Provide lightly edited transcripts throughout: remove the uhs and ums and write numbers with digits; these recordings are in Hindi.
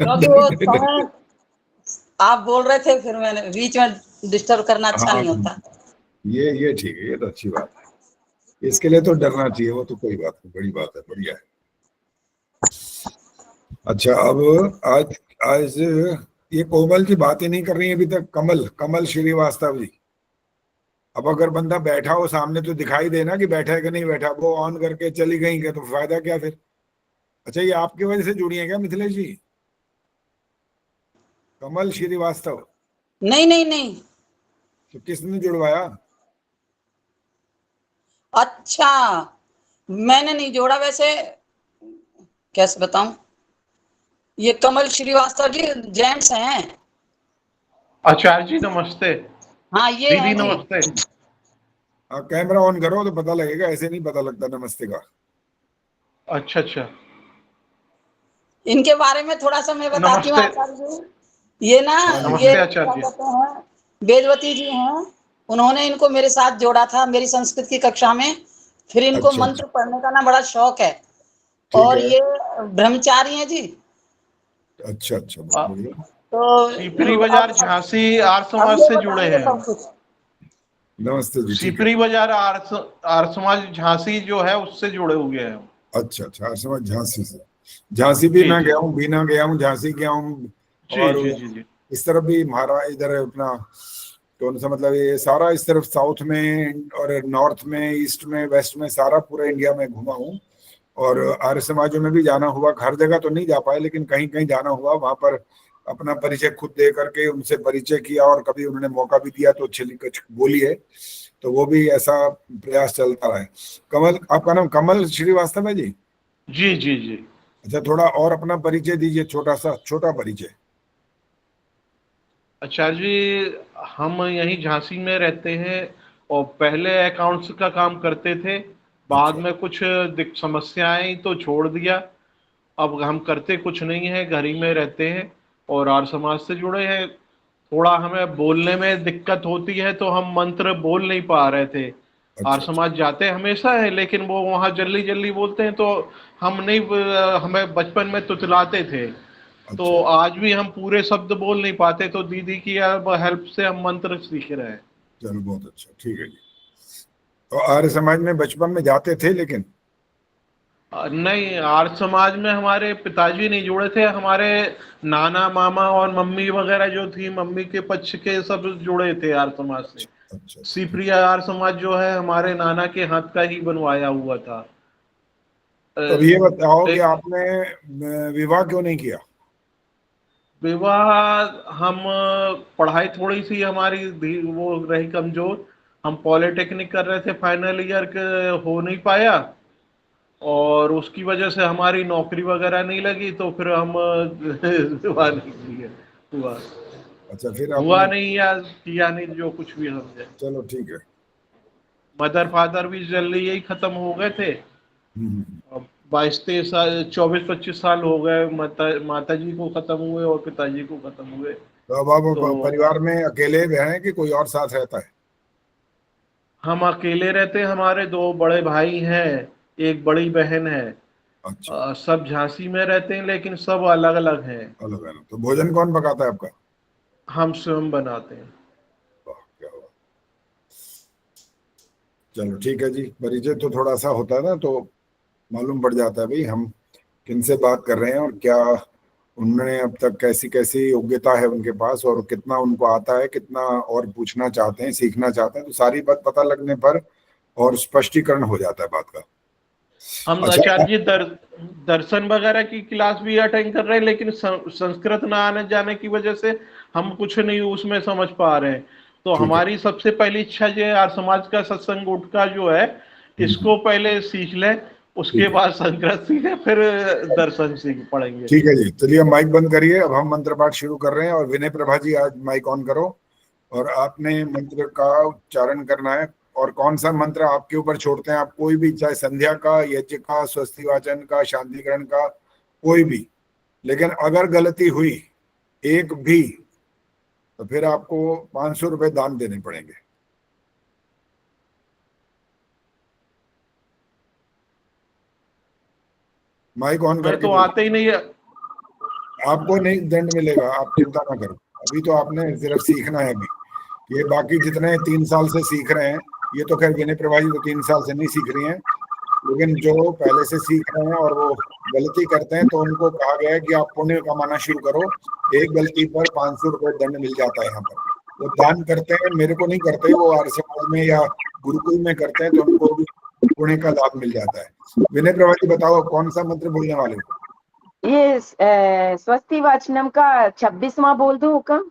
क्योंकि वो समय आप बोल रहे थे, फिर मैंने बीच में डिस्टर्ब करना अच्छा हाँ, नहीं होता। ये ठीक है, ये तो अच्छी बात है। इसके लिए तो डरना चाहिए, वो तो कोई बात नहीं, बड़ी बात है, बढ़िया है। अच्छा, अब आज आज ये कोमल की बात ही नहीं कर रही है अभी तक, कमल कमल श्रीवास्तव जी। अब अगर बंदा बैठा हो सामने तो दिखाई देना कि बैठा है कि नहीं बैठा, वो ऑन करके चली गई क्या तो फायदा क्या फिर। अच्छा, ये आपकी वजह से जुड़ी है क्या मिथिलेश जी, कमल श्रीवास्तव? नहीं नहीं नहीं। तो किसने जुड़वाया? अच्छा, मैंने नहीं जोड़ा वैसे, कैसे बताऊं। ये कमल श्रीवास्तव जी जेंट्स हैं। आचार्य जी नमस्ते। हाँ, ये दीदी हैं जी। नमस्ते। कैमरा ऑन करो तो पता लगेगा, ऐसे नहीं पता लगता नमस्ते का। अच्छा अच्छा। इनके बारे में थोड़ा सा मैं बताती हूँ नमस्ते। आचार्य जी। ये ना, हाँ जी, ये नमस्ते आचार्य क्या जी। कहते हैं, वेदवती जी हैं। उन्होंने इनको मेरे साथ जोड़ा था मेरी संस्कृत की कक्षा में। फिर इनको अच्छा मंत्र अच्छा, पढ़ने का ना बड़ा शौक है। ठीक और है। ये ब्रह्मचारी हैं जी। अच्छा अच्छा, बहुत बढ़िया। तो सीपरी अब बाजार झांसी आर्य अब समाज ये से जुड़े बताएंगे हैं सब हम। कुछ। नमस्ते जी, ठीक है। सीपरी बाजार आर्य समाज झांसी जो है उससे जुड़े हुए हैं हम। अच्छा अच्छा, हर समय झांसी से। झांसी भी जी मैं जी गया हूँ, बीना गया हूँ, झांसी गया हूँ। जी और जी जी जी। इस तरफ भी महारा इधर अपना कौन सा, मतलब ये सारा इस तरफ साउथ में और नॉर्थ में, ईस्ट में, वेस्ट में, सारा पूरा इंडिया में घूमा हूँ। और आर्य समाजों में भी जाना हुआ, हर जगह तो नहीं जा पाए लेकिन कहीं कहीं जाना हुआ, वहां पर अपना परिचय खुद दे करके उनसे परिचय किया, और कभी उन्होंने मौका भी दिया तो छिली कुछ बोली है। तो वो भी ऐसा प्रयास चलता है। कमल, आपका नाम कमल श्रीवास्तव है जी? जी जी जी। अच्छा, थोड़ा और अपना परिचय दीजिए, छोटा सा, छोटा परिचय। आचार्य जी हम यहीं झांसी में रहते हैं और पहले अकाउंट्स का काम करते थे। बाद अच्छा में कुछ समस्याएं आई तो छोड़ दिया। अब हम करते कुछ नहीं है, घर ही में रहते हैं और आर्य समाज से जुड़े हैं। थोड़ा हमें बोलने में दिक्कत होती है तो हम मंत्र बोल नहीं पा रहे थे। आर्य अच्छा अच्छा समाज जाते हमेशा है लेकिन वो वहाँ जल्दी जल्दी बोलते हैं तो हम नहीं, हमें बचपन में तुतलाते थे। अच्छा। तो आज भी हम पूरे शब्द बोल नहीं पाते तो दीदी की अब हेल्प से हम मंत्र सीख रहे हैं। चलो, बहुत अच्छा, ठीक है जी। तो आर्य समाज में बचपन में जाते थे लेकिन? नहीं, आर्य समाज में हमारे पिताजी नहीं जुड़े थे। हमारे नाना मामा और मम्मी वगैरह जो थी, मम्मी के पक्ष के सब जुड़े थे आर्य समाज से। अच्छा अच्छा अच्छा, ठीक। सीप्रिया आर्य समाज जो है हमारे नाना के हाथ का ही बनवाया हुआ था। अ, तो अब ये बताओ कि एक आपने विवाह क्यों नहीं किया? विवाह, हम पढ़ाई थोड़ी सी हमारी वो रही कमजोर। हम पॉलिटेक्निक कर रहे थे, फाइनल ईयर के हो नहीं पाया और उसकी वजह से हमारी नौकरी वगैरह नहीं लगी तो फिर हम विवाह नहीं किए। हुआ अच्छा, फिर हुआ आपने? नहीं या किया नहीं, जो कुछ भी समझे। चलो, ठीक है। मदर फादर भी जल्दी यही खत्म हो गए थे। हम्म। अब 22-23 साल, 24-25 साल हो गए माता माता जी को खत्म हुए और पिताजी को खत्म हुए। तो अब आप तो परिवार में अकेले हैं कि कोई और साथ रहता है? हम अकेले रहते हैं। हमारे दो बड़े भाई हैं, एक बड़ी बहन है। अच्छा, सब झांसी में रहते हैं लेकिन सब अलग अलग हैं। अलग है ना। तो भोजन कौन पकाता है आपका? हम स्वयं बनाते हैं। वाह, क्या हुआ। चलो, ठीक है जी, परिचय तो थोड़ा सा होता है ना, तो मालूम पड़ जाता है भाई हम किनसे बात कर रहे हैं, और क्या उन्होंने अब तक कैसी कैसी योग्यता है उनके पास, और कितना उनको आता है, कितना और पूछना चाहते हैं, सीखना चाहते हैं, तो सारी बात पता लगने पर और स्पष्टीकरण हो जाता है बात का। हम अच्छा। आचार्य जी दर्शन वगैरह की क्लास भी अटेंड कर रहे हैं लेकिन संस्कृत ना आने जाने की वजह से हम कुछ नहीं उसमें समझ पा रहे हैं। तो ठीक है। हमारी सबसे पहली इच्छा ये है, आर्य समाज का सत्संग गुटका जो है हम्म, इसको पहले सीख लें, उसके ठीक है। बाद संस्कृत सीखें, फिर दर्शन सीख पढ़ेंगे। ठीक है जी, चलिए अब माइक बंद करिए, अब हम मंत्र पाठ शुरू कर रहे हैं, और विनय प्रभा जी आज माइक ऑन करो, और आपने मंत्र का उच्चारण करना है। और कौन सा मंत्र आपके ऊपर छोड़ते हैं, आप कोई भी, चाहे संध्या का, यज्ञ का, स्वस्ति वाचन का, शांतिकरण का, कोई भी। लेकिन अगर गलती हुई एक भी, तो फिर आपको 500 रुपये दान देने पड़ेंगे। माइक ऑन मैं करके तो बोलिए। आते ही नहीं है। आपको नहीं दंड मिलेगा, आप चिंता ना करो। अभी तो आपने सिर्फ सीखना है। अभी ये बाकी जितने 3 साल से सीख रहे हैं, ये तो खैर विनय प्रभा जी तो 3 साल से नहीं सीख रही हैं, लेकिन जो पहले से सीख रहे हैं और वो गलती करते हैं, तो उनको कहा गया है कि आप पुण्य कमाना शुरू करो। एक गलती पर 500 रुपए दंड मिल जाता है। यहाँ पर वो दान करते हैं, मेरे को नहीं करते, वो आर्य समाज में या गुरुकुल में करते हैं, तो उनको भी पुण्य का लाभ मिल जाता है। विनय प्रभा जी बताओ कौन सा मंत्र बोलने वाले हो? ये स्वस्ति वाचनम का 26वां बोल दूं हुक्म?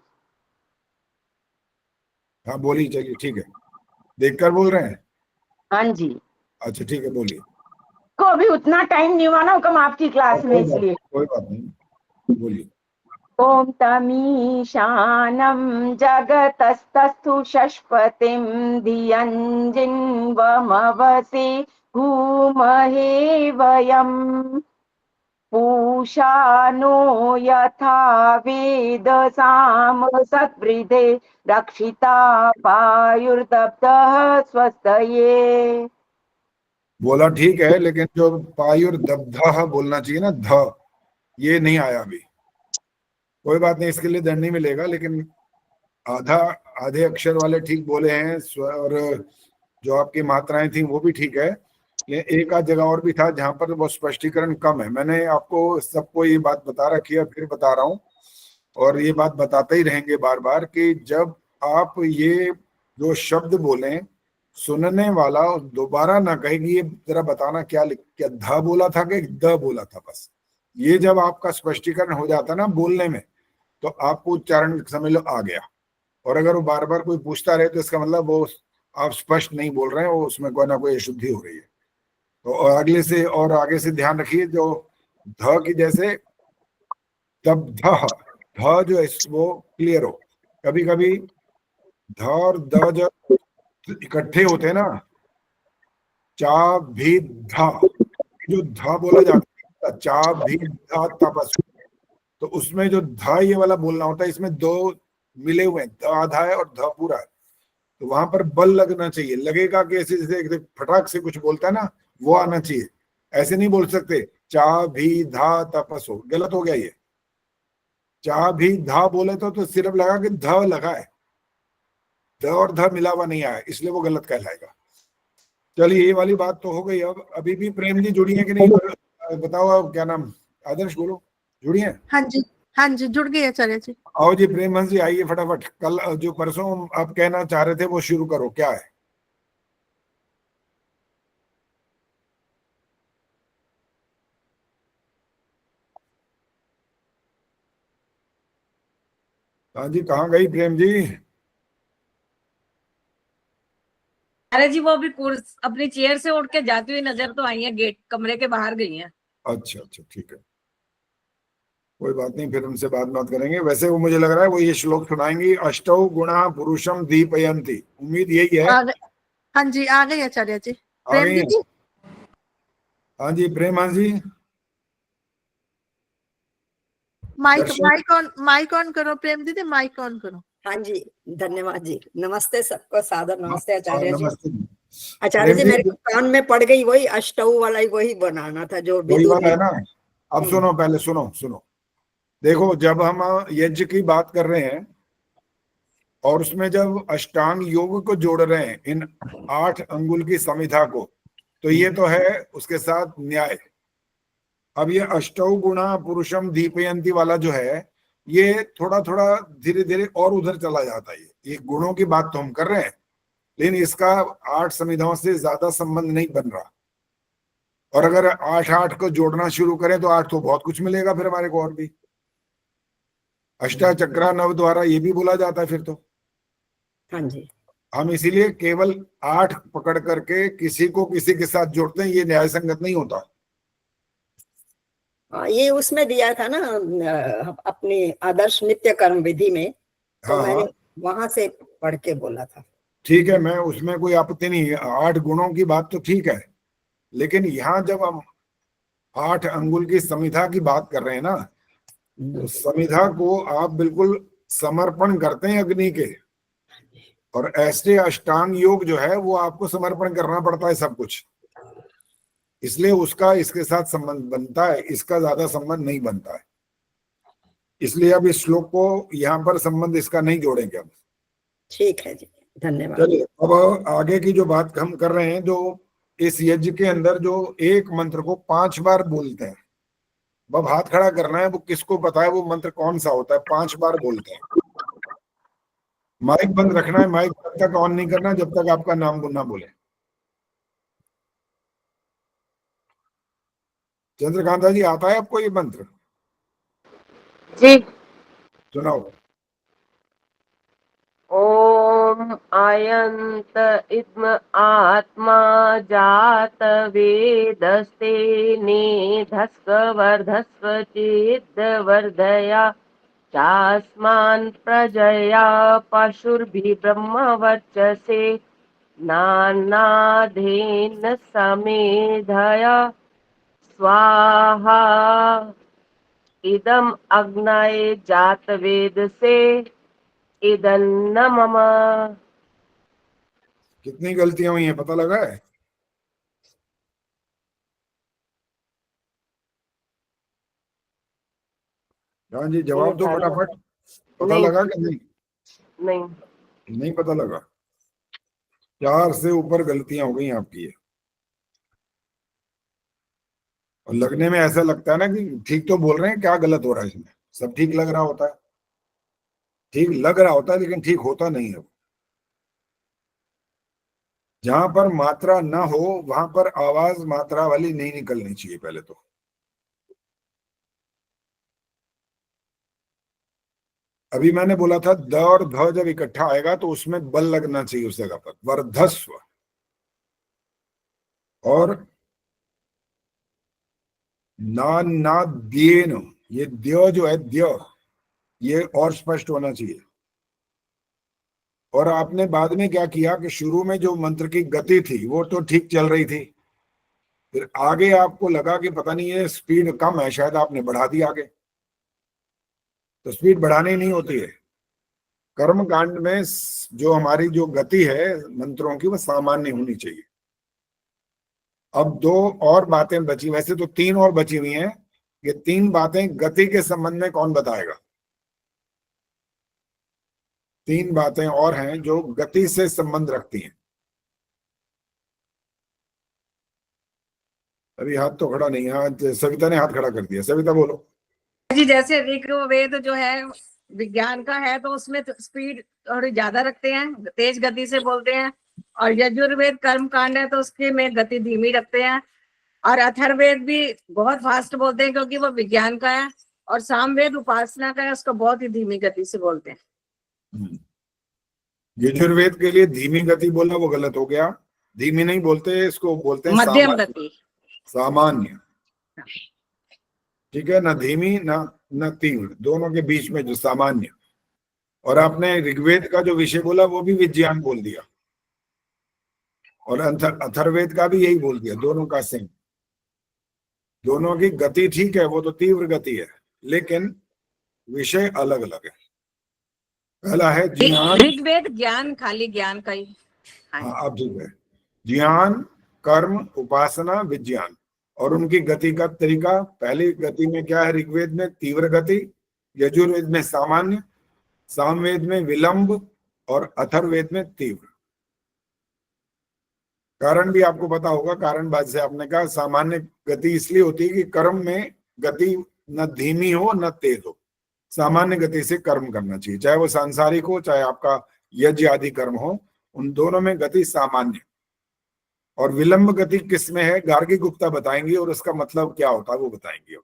हाँ बोलिए, चलिए ठीक है। देखकर बोल रहे हैं? हाँ जी। अच्छा ठीक है, बोलिए। को अभी उतना टाइम नहीं हुआ ना हुक्म आपकी क्लास में, इसलिए कोई बात नहीं, बोलिए। ओम तमीशानम जगतस्तस्थु शष्पतिम धियञ्जिन्वमवसे भूमहे वयम् पूषा नो यथा वेदसाम सत्वृधे रक्षिता पायुर्दब्धः स्वस्तये। बोला ठीक है, लेकिन जो पायुर्दब्धः बोलना चाहिए ना, ध, ये नहीं आया अभी। कोई बात नहीं, इसके लिए दंड नहीं मिलेगा, लेकिन आधे अक्षर वाले ठीक बोले हैं, और जो आपकी मात्राएं थी वो भी ठीक है। ये एक आध जगह और भी था जहां पर वो स्पष्टीकरण कम है। मैंने आपको सबको ये बात बता रखी है, फिर बता रहा हूँ, और ये बात बताते ही रहेंगे बार बार कि जब आप ये जो शब्द बोलें, सुनने वाला दोबारा ना कहे कि ये जरा बताना क्या ध बोला था कि द बोला था। बस ये जब आपका स्पष्टीकरण हो जाता ना बोलने में, तो आपको उच्चारण समझ लो आ गया। और अगर वो बार बार कोई पूछता रहे, तो इसका मतलब वो आप स्पष्ट नहीं बोल रहे हैं, वो उसमें कोई ना कोई अशुद्धि हो रही है। तो अगले से और आगे से ध्यान रखिए, जो ध की जैसे तब ध जो है वो क्लियर हो। कभी कभी ध और द जब इकट्ठे होते हैं ना, चा भी धा, जो धा बोला जाता है चा भी धा तपस, तो उसमें जो धा ये वाला बोलना होता है, इसमें दो मिले हुए हैं, द आधा है और ध पूरा है। तो वहां पर बल लगना चाहिए, लगेगा कि ऐसे जैसे फटाक से कुछ बोलता है ना, वो आना चाहिए। ऐसे नहीं बोल सकते चा भी धा तपस हो, गलत हो गया ये। चा भी धा बोले तो सिर्फ लगा कि ध लगा है, ध और ध मिला हुआ नहीं आया, इसलिए वो गलत कहलाएगा। चलिए ये वाली बात तो हो गई। अब अभी भी प्रेम जी जुड़ी है कि नहीं, बताओ। अब क्या नाम, आदर्श बोलो, जुड़ी है? हाँ जी, हाँ जी, जुड़ गई आचार्य जी। आओ जी प्रेम हंस जी, आइए फटाफट। कल जो परसों आप कहना चाह रहे थे वो शुरू करो, क्या है? हाँ जी, कहाँ गई प्रेम जी? अरे जी वो अभी अपनी चेयर से उठ के जाती हुई नजर तो आई है, गेट कमरे के बाहर गई हैं। अच्छा अच्छा ठीक है, कोई बात नहीं, फिर उनसे बात करेंगे। वैसे वो मुझे लग रहा है वो ये श्लोक सुनाएंगी, अष्टौ गुणा पुरुषम दीपयंती, उम्मीद यही है। हाँ जी, आ गई आचार्य जी। आ प्रेम गई है? दीदी, हाँ जी प्रेम हंस जी, माइक ऑन करो। प्रेम दीदी माइक ऑन करो। हाँ जी, धन्यवाद जी। नमस्ते सबको, सादर नमस्ते आचार्य जी। नमस्ते। आचार्य जी मेरे कान में पड़ गई वही अष्टौ वाला ही, वही बनाना था जो वही वाला है ना। अब सुनो, पहले सुनो। देखो, जब हम यज्ञ की बात कर रहे हैं और उसमें जब अष्टांग योग को जोड़ रहे हैं, इन 8 अंगुल की संविधा को, तो ये तो है उसके साथ न्याय। अब ये अष्टौ गुणा पुरुषम दीपयंती वाला जो है, ये थोड़ा थोड़ा धीरे धीरे और उधर चला जाता है। ये गुणों की बात तो हम कर रहे हैं, लेकिन इसका 8 संविधाओं से ज्यादा संबंध नहीं बन रहा। और अगर 8 को जोड़ना शुरू करें तो 8 तो बहुत कुछ मिलेगा फिर हमारे को और भी। अष्टाचक्रा नव द्वारा ये भी बोला जाता है फिर तो। हाँ जी, हम इसीलिए केवल 8 पकड़ करके किसी को किसी के साथ जोड़ते हैं, ये न्याय संगत नहीं होता। ये उसमें दिया था ना अपनी आदर्श नित्य कर्म विधि में, तो हाँ, मैंने वहां से पढ़ के बोला था। ठीक है, मैं उसमें कोई आपत्ति नहीं है, 8 गुणों की बात तो ठीक है, लेकिन यहाँ जब हम 8 अंगुल की संविधा की बात कर रहे हैं ना, तो संविधा को आप बिल्कुल समर्पण करते हैं अग्नि के, और ऐसे अष्टांग योग जो है वो आपको समर्पण करना पड़ता है सब कुछ, इसलिए उसका इसके साथ संबंध बनता है, इसका ज्यादा संबंध नहीं बनता है। इसलिए अब इस श्लोक को यहाँ पर संबंध इसका नहीं जोड़ेंगे हम। ठीक है जी, धन्यवाद। चलिए अब आगे की जो बात हम कर रहे हैं, जो इस यज्ञ के अंदर जो एक मंत्र को 5 बार बोलते हैं, अब हाथ खड़ा करना है, वो किसको पता है वो मंत्र कौन सा होता है 5 बार बोलते हैं। माइक बंद रखना है, माइक तब तक ऑन नहीं करना जब तक आपका नाम ना बोले। चंद्रकांता जी, आता है आपको ये मंत्र? जी। सुनाओ। ओम आयंत इद्म आत्मा जात वेदस्ते नेधस्व वर्धस्व चिद् वर्धया चास्मान् प्रजया पशुर्भि ब्रह्मवर्चसे नानाधेन समेधया स्वाहा इदम अग्नये जातवेदसे इदन्न मम। कितनी गलतियां हुई हैं पता लगा है? हाँ जी, जवाब दो फटाफट। पता नहीं। लगा कि नहीं? नहीं। नहीं पता लगा। 4 से ऊपर गलतियां हो गई आपकी ये। और लगने में ऐसा लगता है ना कि ठीक तो बोल रहे हैं, क्या गलत हो रहा है इसमें? सब ठीक लग रहा होता है, ठीक लग रहा होता है, लेकिन ठीक होता नहीं है। जहां पर मात्रा ना हो वहां पर आवाज मात्रा वाली नहीं निकलनी चाहिए पहले तो। अभी मैंने बोला था द और ध जब इकट्ठा आएगा तो उसमें बल लगना चाहिए उस जगह पर, वर्धस्व। और ना द्येन, ये द्य जो है द्य, ये और स्पष्ट होना चाहिए। और आपने बाद में क्या किया कि शुरू में जो मंत्र की गति थी वो तो ठीक चल रही थी, फिर आगे आपको लगा कि पता नहीं ये स्पीड कम है, शायद आपने बढ़ा दी आगे। तो स्पीड बढ़ानी नहीं होती है। कर्म कांड में जो हमारी जो गति है मंत्रों की, वो सामान्य होनी चाहिए। अब 2 और बातें बची, वैसे तो 3 और बची हुई हैं। ये 3 बातें गति के संबंध में कौन बताएगा? 3 बातें और हैं जो गति से संबंध रखती हैं। अभी हाथ तो खड़ा नहीं है, सविता ने हाथ खड़ा कर दिया। सविता बोलो जी। जैसे ऋग्वेद जो है विज्ञान का है, तो उसमें स्पीड थोड़ी ज्यादा रखते हैं, तेज गति से बोलते हैं। और यजुर्वेद कर्म कांड है तो उसके में गति धीमी रखते हैं। और अथर्ववेद भी बहुत फास्ट बोलते हैं क्योंकि वो विज्ञान का है। और सामवेद उपासना का है, उसको बहुत ही धीमी गति से बोलते हैं। यजुर्वेद के लिए धीमी गति बोलना वो गलत हो गया। धीमी नहीं बोलते, इसको बोलते हैं मध्यम गति, सामान्य। ठीक है ना, धीमी ना तीव्र, दोनों के बीच में जो सामान्य। और आपने ऋग्वेद का जो विषय बोला वो भी विज्ञान बोल दिया, और अथर्ववेद का भी यही बोल दिया, दोनों का सेम। दोनों की गति ठीक है, वो तो तीव्र गति है, लेकिन विषय अलग अलग है। पहला है ज्ञान। ऋग्वेद ज्ञान, खाली ज्ञान का ही। हाँ अब ठीक है। ज्ञान, कर्म, उपासना, विज्ञान, और उनकी गति का तरीका। पहली गति में क्या है? ऋग्वेद में तीव्र गति, यजुर्वेद में सामान्य, सामवेद में विलंब, और अथर्ववेद में तीव्र। कारण भी आपको पता होगा, कारण बाद से आपने कहा सामान्य गति इसलिए होती है कि कर्म में गति न धीमी हो न तेज हो। सामान्य गति से कर्म करना चाहिए, चाहे वो सांसारिक हो चाहे आपका यज्ञ आदि कर्म हो, उन दोनों में गति सामान्य। और विलंब गति किसमें है? गार्गी गुप्ता बताएंगे, और उसका मतलब क्या होता है वो बताएंगे।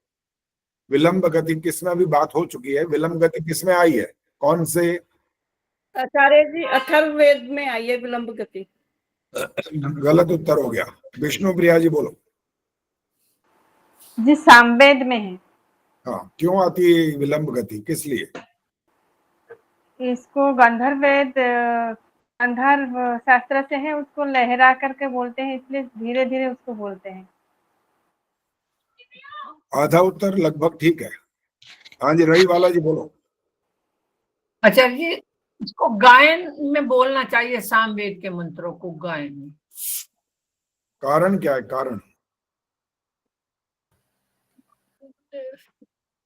विलंब गति किसमें, अभी बात हो चुकी है। विलंब गति किसमें आई है? कौन से? आचार्य जी, अथर्ववेद में आई है विलंब गति। गलत उत्तर हो गया। विष्णु प्रिया जी बोलो। जी सामवेद में है। हाँ, क्यों आती है विलंब गति, किस लिए? इसको गंधर्व शास्त्र से है, उसको लहरा करके बोलते हैं, इसलिए धीरे धीरे उसको बोलते हैं। आधा उत्तर लगभग ठीक है। हाँ जी, रही वाला जी बोलो। आचार्य जी, इसको गायन में बोलना चाहिए, सामवेद के मंत्रों को गायन में। कारण क्या है? कारण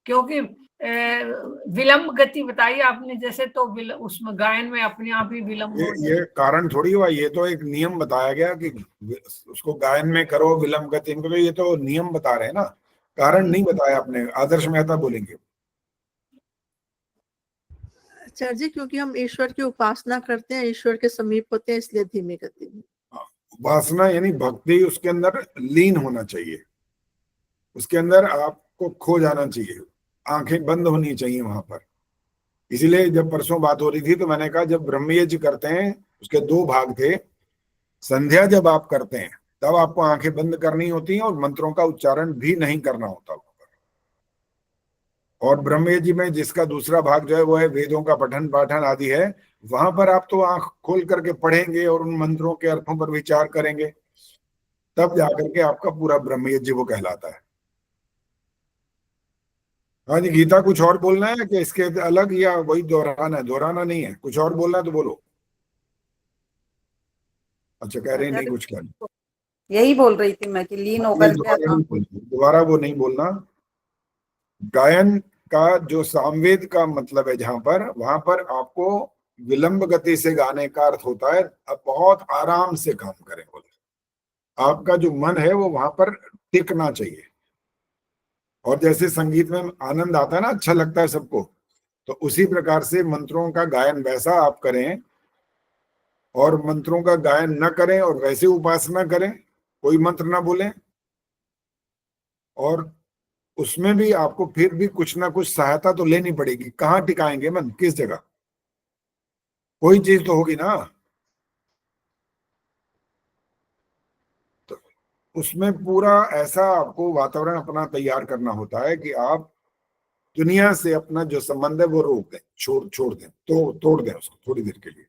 क्योंकि विलंब गति बताई आपने, जैसे तो उसमें गायन में अपने आप ही विलंब हो जाए। ये कारण थोड़ी हुआ, ये तो एक नियम बताया गया कि उसको गायन में करो विलंब गति में, ये तो नियम बता रहे हैं ना, कारण नहीं बताया आपने। आदर्श मेहता बोलेंगे। आचार्य जी, क्योंकि हम ईश्वर की उपासना करते हैं, ईश्वर के समीप होते हैं, इसलिए धीमी गति में। उपासना यानी भक्ति, उसके अंदर लीन होना चाहिए, उसके अंदर आपको खो जाना चाहिए, आंखें बंद होनी चाहिए वहां पर। इसीलिए जब परसों बात हो रही थी तो मैंने कहा जब ब्रह्मयज्ञ करते हैं उसके 2 भाग थे। संध्या जब आप करते हैं तब आपको आंखें बंद करनी होती हैं और मंत्रों का उच्चारण भी नहीं करना होता। और ब्रह्मयज्ञ में जिसका दूसरा भाग जो है वो है वेदों का पठन पाठन आदि है, वहां पर आप तो आंख खोल करके पढ़ेंगे और उन मंत्रों के अर्थों पर विचार करेंगे, तब जाकर के आपका पूरा ब्रह्मयज्ञ वो कहलाता है। हाँ जी, गीता कुछ और बोलना है कि इसके अलग, या वही दोहराना है? दोहराना नहीं है, कुछ और बोलना है तो बोलो। अच्छा, कह रहे नहीं कुछ कहना। यही बोल रही थी मैं कि लीन होकर के दोबारा वो नहीं बोलना। गायन का जो सामवेद का मतलब है जहां पर, वहां पर आपको विलंब गति से गाने का अर्थ होता है अब बहुत आराम से काम करें, बोले आपका जो मन है वो वहां पर टिकना चाहिए। और जैसे संगीत में आनंद आता है ना, अच्छा लगता है सबको, तो उसी प्रकार से मंत्रों का गायन वैसा आप करें, और मंत्रों का गायन न करें और वैसे उपासना करें, कोई मंत्र ना बोलें, और उसमें भी आपको फिर भी कुछ ना कुछ सहायता तो लेनी पड़ेगी। कहाँ टिकाएंगे मन, किस जगह? कोई चीज तो होगी ना। तो उसमें पूरा ऐसा आपको वातावरण अपना तैयार करना होता है कि आप दुनिया से अपना जो संबंध है वो रोक दें, छोड़ दें, तो तोड़ दें उसको थोड़ी देर के लिए।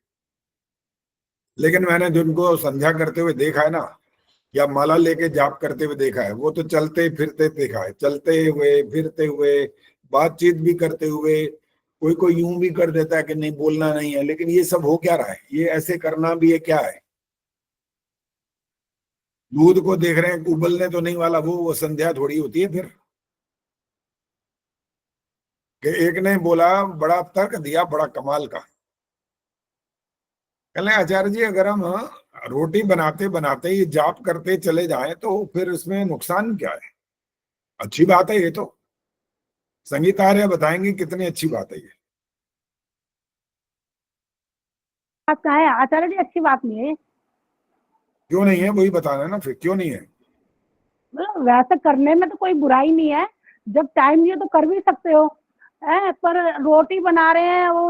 लेकिन मैंने जिनको संध्या करते हुए देखा है ना, या माला लेके जाप करते हुए देखा है, वो तो चलते फिरते देखा है, चलते हुए फिरते हुए, बातचीत भी करते हुए। कोई कोई यूं भी कर देता है कि नहीं बोलना नहीं है, लेकिन ये सब हो क्या रहा है? ये ऐसे करना भी है क्या है? दूध को देख रहे हैं उबलने तो नहीं वाला, वो संध्या थोड़ी होती है फिर। कि एक ने बोला, बड़ा तर्क दिया बड़ा कमाल का, कहले आचार्य जी अगर हम रोटी बनाते बनाते ये जाप करते चले जाएं तो फिर इसमें नुकसान क्या है? अच्छी बात है ये तो, संगीतार्य बताएंगे कितनी अच्छी बात है ये। बात का है आचार्य जी, अच्छी बात नहीं है। क्यों नहीं है वही बताना है ना, फिर क्यों नहीं है? मतलब वैसे करने में तो कोई बुराई नहीं है, जब टाइम दिए तो कर भी सकते हो है, पर रोटी बना रहे हैं वो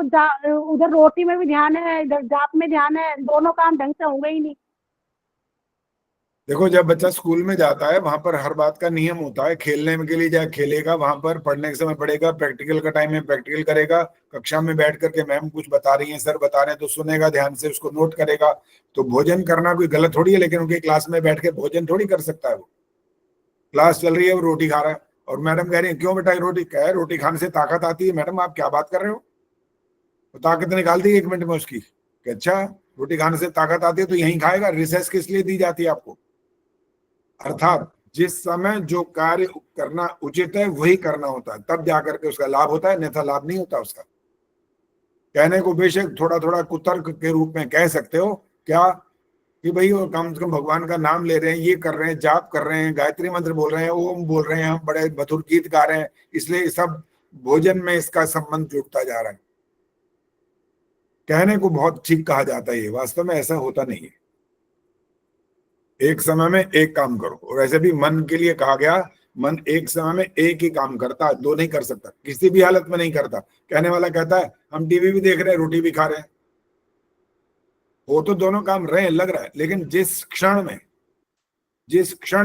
उधर रोटी में भी ध्यान है, इधर जाप में ध्यान है, दोनों काम ढंग से होंगे ही नहीं। देखो जब बच्चा स्कूल में जाता है वहां पर हर बात का नियम होता है, खेलने के लिए जाए खेलेगा, वहां पर पढ़ने के समय पढ़ेगा, प्रैक्टिकल का टाइम में प्रैक्टिकल करेगा, कक्षा में बैठ करके मैम कुछ बता रही है, सर बता रहे हैं तो सुनेगा ध्यान से, उसको नोट करेगा। तो भोजन करना कोई गलत थोड़ी है, लेकिन उनके क्लास में बैठ के भोजन थोड़ी कर सकता है वो। क्लास चल रही है, वो रोटी खा रहा है और मैडम कह रही है क्यों बेटा ये रोटी? कह रोटी खाने से ताकत आती है। मैडम आप क्या बात कर रहे हो? तो ताकत निकाल दी 1 मिनट में उसकी कि अच्छा रोटी खाने से ताकत आती है तो यहीं खाएगा। रिसेस किस लिए दी जाती है आपको? अर्थात जिस समय जो कार्य करना उचित है वही करना होता है, तब जाकर के उसका लाभ होता है, अन्यथा लाभ नहीं होता उसका। कहने को बेशक थोड़ा थोड़ा कुतर्क के रूप में कह सकते हो क्या कि भाई वो कम से कम भगवान का नाम ले रहे हैं, ये कर रहे हैं, जाप कर रहे हैं, गायत्री मंत्र बोल रहे हैं, ओम बोल रहे हैं, हम बड़े मधुर गीत गा रहे हैं, इसलिए सब भोजन में इसका संबंध जुड़ता जा रहा है। कहने को बहुत ठीक कहा जाता है, ये वास्तव में ऐसा होता नहीं है। एक समय में एक काम करो, और ऐसे भी मन के लिए कहा गया मन एक समय में एक ही काम करता है, 2 नहीं कर सकता, किसी भी हालत में नहीं करता। कहने वाला कहता है हम टीवी भी देख रहे हैं रोटी भी खा रहे हैं, वो तो दोनों काम रहे लग रहा है, लेकिन जिस क्षण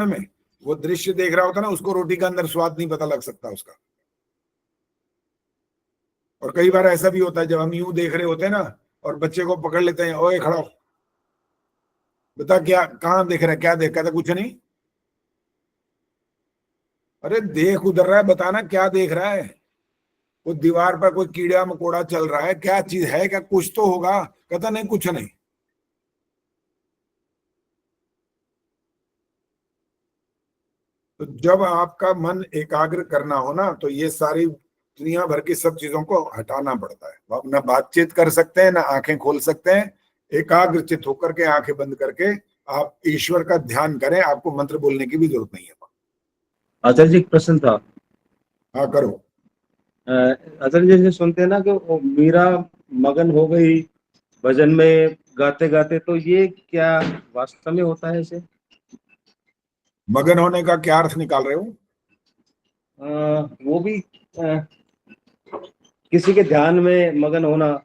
में वो दृश्य देख रहा होता ना, उसको रोटी का अंदर स्वाद नहीं पता लग सकता उसका। और कई बार ऐसा भी होता है जब हम यूं देख रहे होते हैं ना और बच्चे को पकड़ लेते हैं, ओए खड़ा हो, बता क्या कहाँ देख रहा है, क्या देख? कहता कुछ नहीं। अरे देख उधर रहा है, बताना क्या देख रहा है? वो दीवार पर कोई कीड़ा मकोड़ा चल रहा है, क्या चीज है, क्या कुछ तो होगा? कहता नहीं कुछ नहीं। तो जब आपका मन एकाग्र करना हो ना, तो ये सारी दुनिया भर की सब चीजों को हटाना पड़ता है। आप ना बातचीत कर सकते हैं, ना आंखें खोल सकते हैं। एकाग्रचित होकर के आंखें बंद करके आप ईश्वर का ध्यान करें, आपको मंत्र बोलने की भी जरूरत नहीं है। आचार्य जी एक प्रश्न था। हाँ करो। आचार्य जी जैसे सुनते हैं ना कि वो मीरा मगन हो गई भजन में गाते गाते, तो ये क्या वास्तव में होता है ऐसे? मगन होने का क्या अर्थ निकाल रहे हो? वो भी किसी के ध्यान में मगन होना।